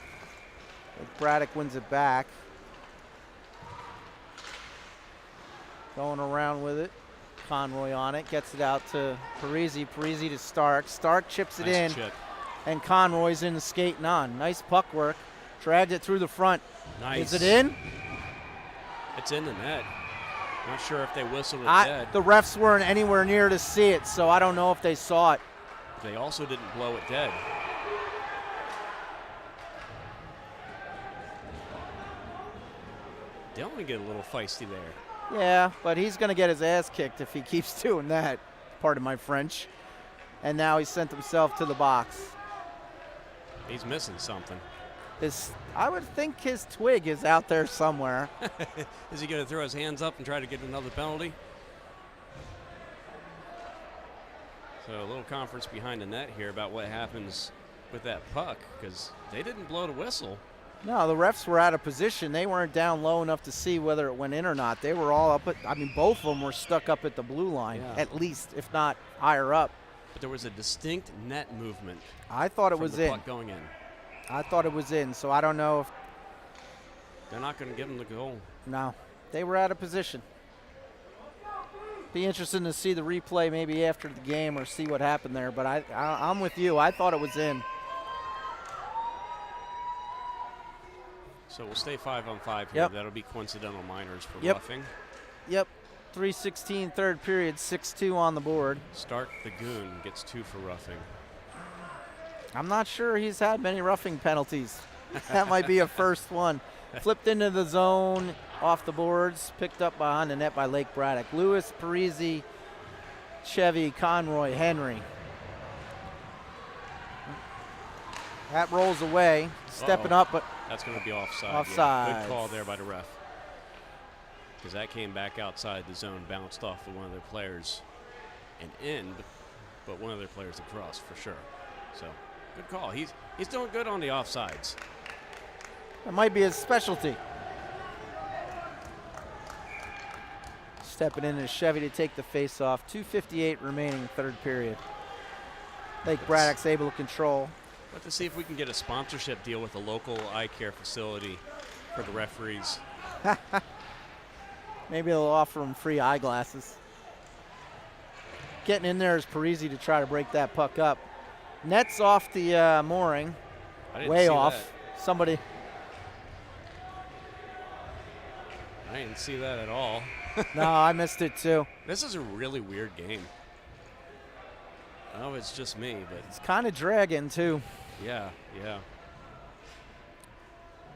Braddock wins it back. Going around with it. Conroy on it, gets it out to Parisi. Parisi to Stark. Stark chips it in, Chip. and Conroy's in the skating on. Nice puck work. Dragged it through the front. Nice. Is it in? It's in the net. Not sure if they whistled it dead. The refs weren't anywhere near to see it, so I don't know if they saw it. They also didn't blow it dead. They only get a little feisty there. Yeah, but he's going to get his ass kicked if he keeps doing that, pardon my French. And now he sent himself to the box. He's missing something. I would think his twig is out there somewhere. Is he going to throw his hands up and try to get another penalty? So a little conference behind the net here about what happens with that puck, because they didn't blow the whistle. No, the refs were out of position. They weren't down low enough to see whether it went in or not. They were all up both of them were stuck up at the blue line, at least, if not higher up. But there was a distinct net movement. I thought it was the in. Puck going in. I thought it was in, so I don't know if. They're not going to give him the goal. No, they were out of position. Be interesting to see the replay maybe after the game or see what happened there, but I'm with you. I thought it was in. So we'll stay 5-on-5 here. Yep. That'll be coincidental minors for Yep. roughing. Yep. 3:16 third period, 6-2 on the board. Stark the Goon gets 2 for roughing. I'm not sure he's had many roughing penalties. That might be a first one. Flipped into the zone, off the boards, picked up behind the net by Lake Braddock. Lewis, Parisi, Chevy, Conroy, Henry. That rolls away, stepping up, but that's going to be offside. Offside. Yeah. Good call there by the ref. Because that came back outside the zone, bounced off of one of their players and in, but one of their players across for sure. So good call. He's doing good on the offsides. that might be his specialty. Stepping in is Chevy to take the face-off. 2:58 remaining third period. Lake Braddock's able to control. Let's see if we can get a sponsorship deal with a local eye care facility for the referees. Maybe they'll offer him free eyeglasses. Getting in there is Parisi to try to break that puck up. Net's off the mooring. I didn't Way see off. that. Somebody. I didn't see that at all. No, I missed it too. This is a really weird game. Oh, it's just me, but It's kind of dragging too. yeah.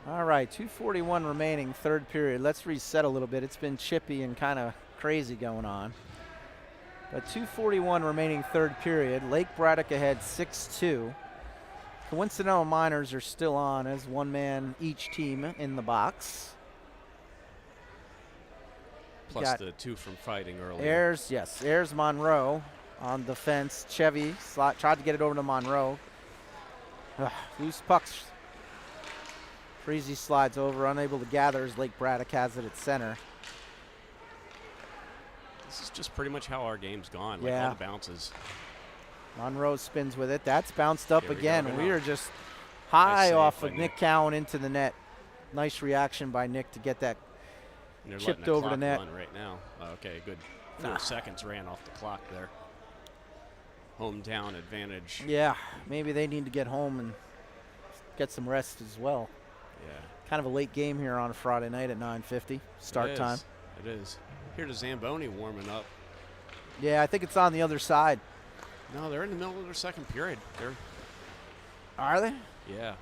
All right, 2:41 remaining third period. Let's reset a little bit. It's been chippy and kind of crazy going on. But 2:41 remaining third period. Lake Braddock ahead 6-2. Coincidental minors are still on as one man each team in the box. Plus Got the 2 from fighting earlier. Ayers Monroe on defense. Chevy tried to get it over to Monroe. Loose pucks. Freezy slides over, unable to gather as Lake Braddock has it at center. This is just pretty much how our game's gone. Like Yeah. all the bounces. Monroe spins with it. That's bounced up Here we again. go. We are just high save off by of Nick. Nick Cowan into the net. Nice reaction by Nick to get that. And they're Chipped letting over the clock net. run right now. Okay, good. 4 seconds ran off the clock there. Hometown advantage. Yeah, maybe they need to get home and get some rest as well. Yeah. Kind of a late game here on a Friday night at 9:50 start time. It is. Here to Zamboni warming up. Yeah, I think it's on the other side. No, they're in the middle of their second period. Are they? Yeah.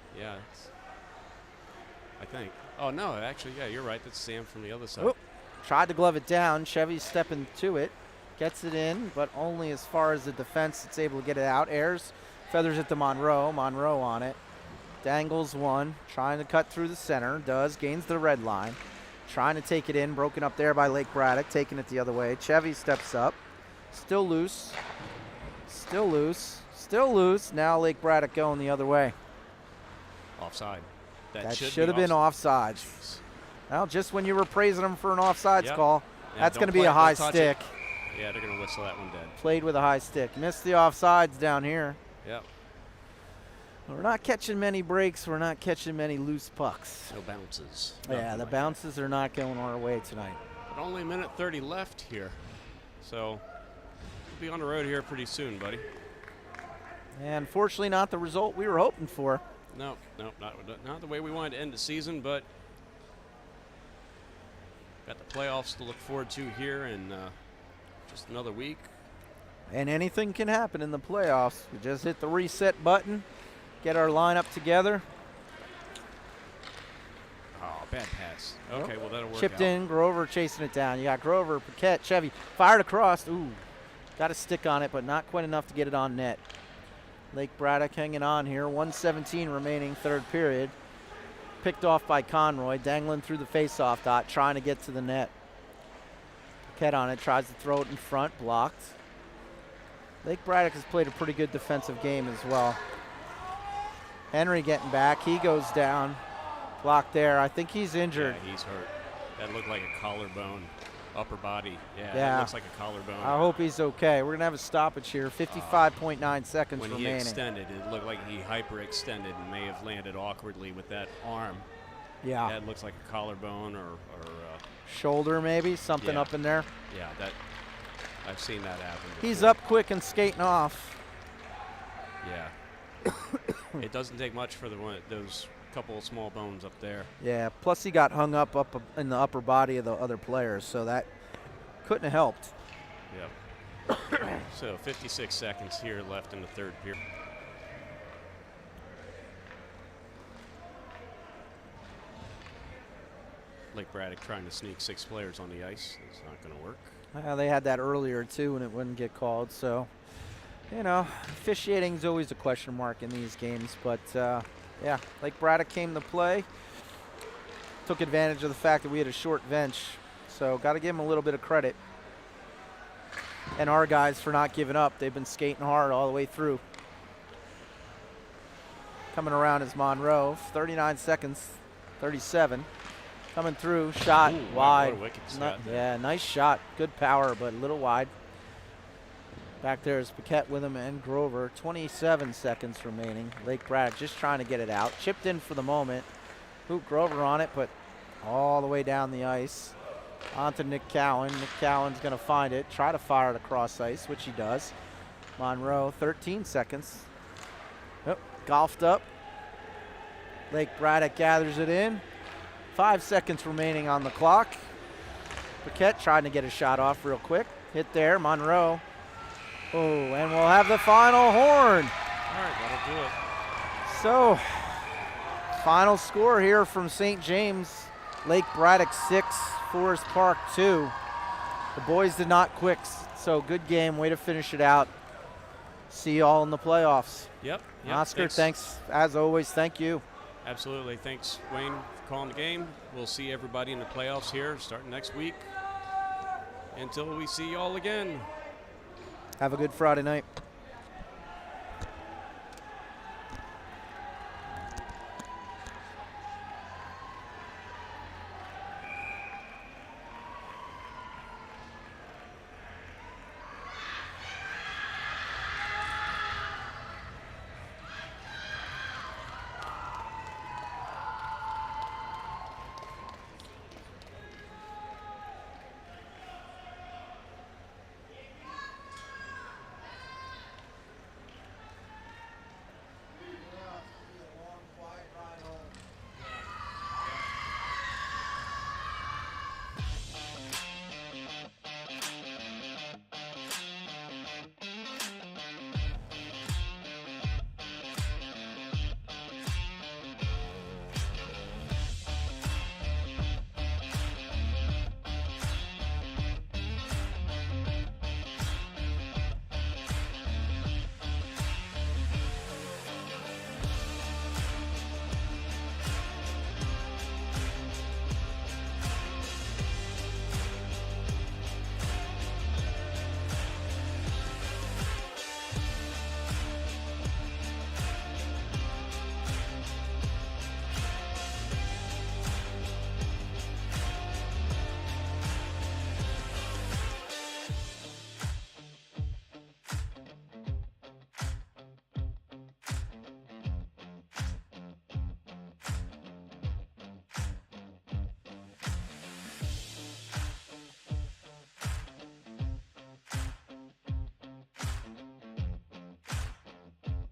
I think. Oh, no, actually, yeah, you're right. That's Sam from the other side. Oh, tried to glove it down. Chevy's stepping to it. Gets it in, but only as far as the defense it's able to get it out. Airs, feathers it to Monroe. Monroe on it. Dangles one. Trying to cut through the center. Does. Gains the red line. Trying to take it in. Broken up there by Lake Braddock. Taking it the other way. Chevy steps up. Still loose. Still loose. Still loose. Now Lake Braddock going the other way. Offside. That should have been offside. Well, just when you were praising him for an offsides call, that's going to be a high stick. Yeah, they're going to whistle that one dead. Played with a high stick. Missed the offsides down here. Yep. We're not catching many breaks. We're not catching many loose pucks. No bounces. Yeah, the bounces are not going our way tonight. But only a minute 30 left here. So we'll be on the road here pretty soon, buddy. And unfortunately not the result we were hoping for. No, not the way we wanted to end the season, but got the playoffs to look forward to here in just another week. And anything can happen in the playoffs. We just hit the reset button, get our lineup together. Oh, bad pass. Okay, well, that'll work Chipped out. in, Grover chasing it down. You got Grover, Paquette, Chevy, fired across. Ooh, got a stick on it, but not quite enough to get it on net. Lake Braddock hanging on here. 1:17 remaining, third period. Picked off by Conroy, dangling through the faceoff dot, trying to get to the net. Paquette on it, tries to throw it in front, blocked. Lake Braddock has played a pretty good defensive game as well. Henry getting back. He goes down. Blocked there. I think he's injured. Yeah, he's hurt. That looked like a collarbone, upper body. Yeah, Yeah. that looks like a collarbone. I hope he's okay. We're going to have a stoppage here. 55.9 seconds when remaining. He extended, it looked like he hyperextended and may have landed awkwardly with that arm. Yeah. That looks like a collarbone or shoulder maybe, something yeah. up in there. Yeah, that I've seen that happen before. He's up quick and skating off. Yeah. It doesn't take much for those couple of small bones up there. Yeah, plus he got hung up in the upper body of the other players, so that couldn't have helped. Yep. So 56 seconds here left in the third period. Lake Braddock trying to sneak 6 players on the ice. It's not going to work. They had that earlier too, and it wouldn't get called. So, officiating is always a question mark in these games. But yeah, Lake Braddock came to play. Took advantage of the fact that we had a short bench. So got to give them a little bit of credit. And our guys for not giving up. They've been skating hard all the way through. Coming around is Monroe. 39 seconds. 37. Coming through. Shot. Ooh, wide. what a wicked shot there. Yeah, nice shot. Good power, but a little wide. Back there is Paquette with him and Grover. 27 seconds remaining. Lake Braddock just trying to get it out. Chipped in for the moment. Hoop Grover on it, but all the way down the ice. On to Nick Cowan. Nick Cowan's going to find it. Try to fire it across ice, which he does. Monroe, 13 seconds. Oh, golfed up. Lake Braddock gathers it in. 5 seconds remaining on the clock. Paquette trying to get a shot off real quick. Hit there, Monroe. Oh, and we'll have the final horn. All right, that'll do it. So, final score here from St. James. Lake Braddock 6, Forest Park 2. The boys did not quit, so good game. Way to finish it out. See you all in the playoffs. Yep. Oscar, thanks. As always, thank you. Absolutely. Thanks, Wayne, for calling the game. We'll see everybody in the playoffs here starting next week. Until we see you all again. Have a good Friday night.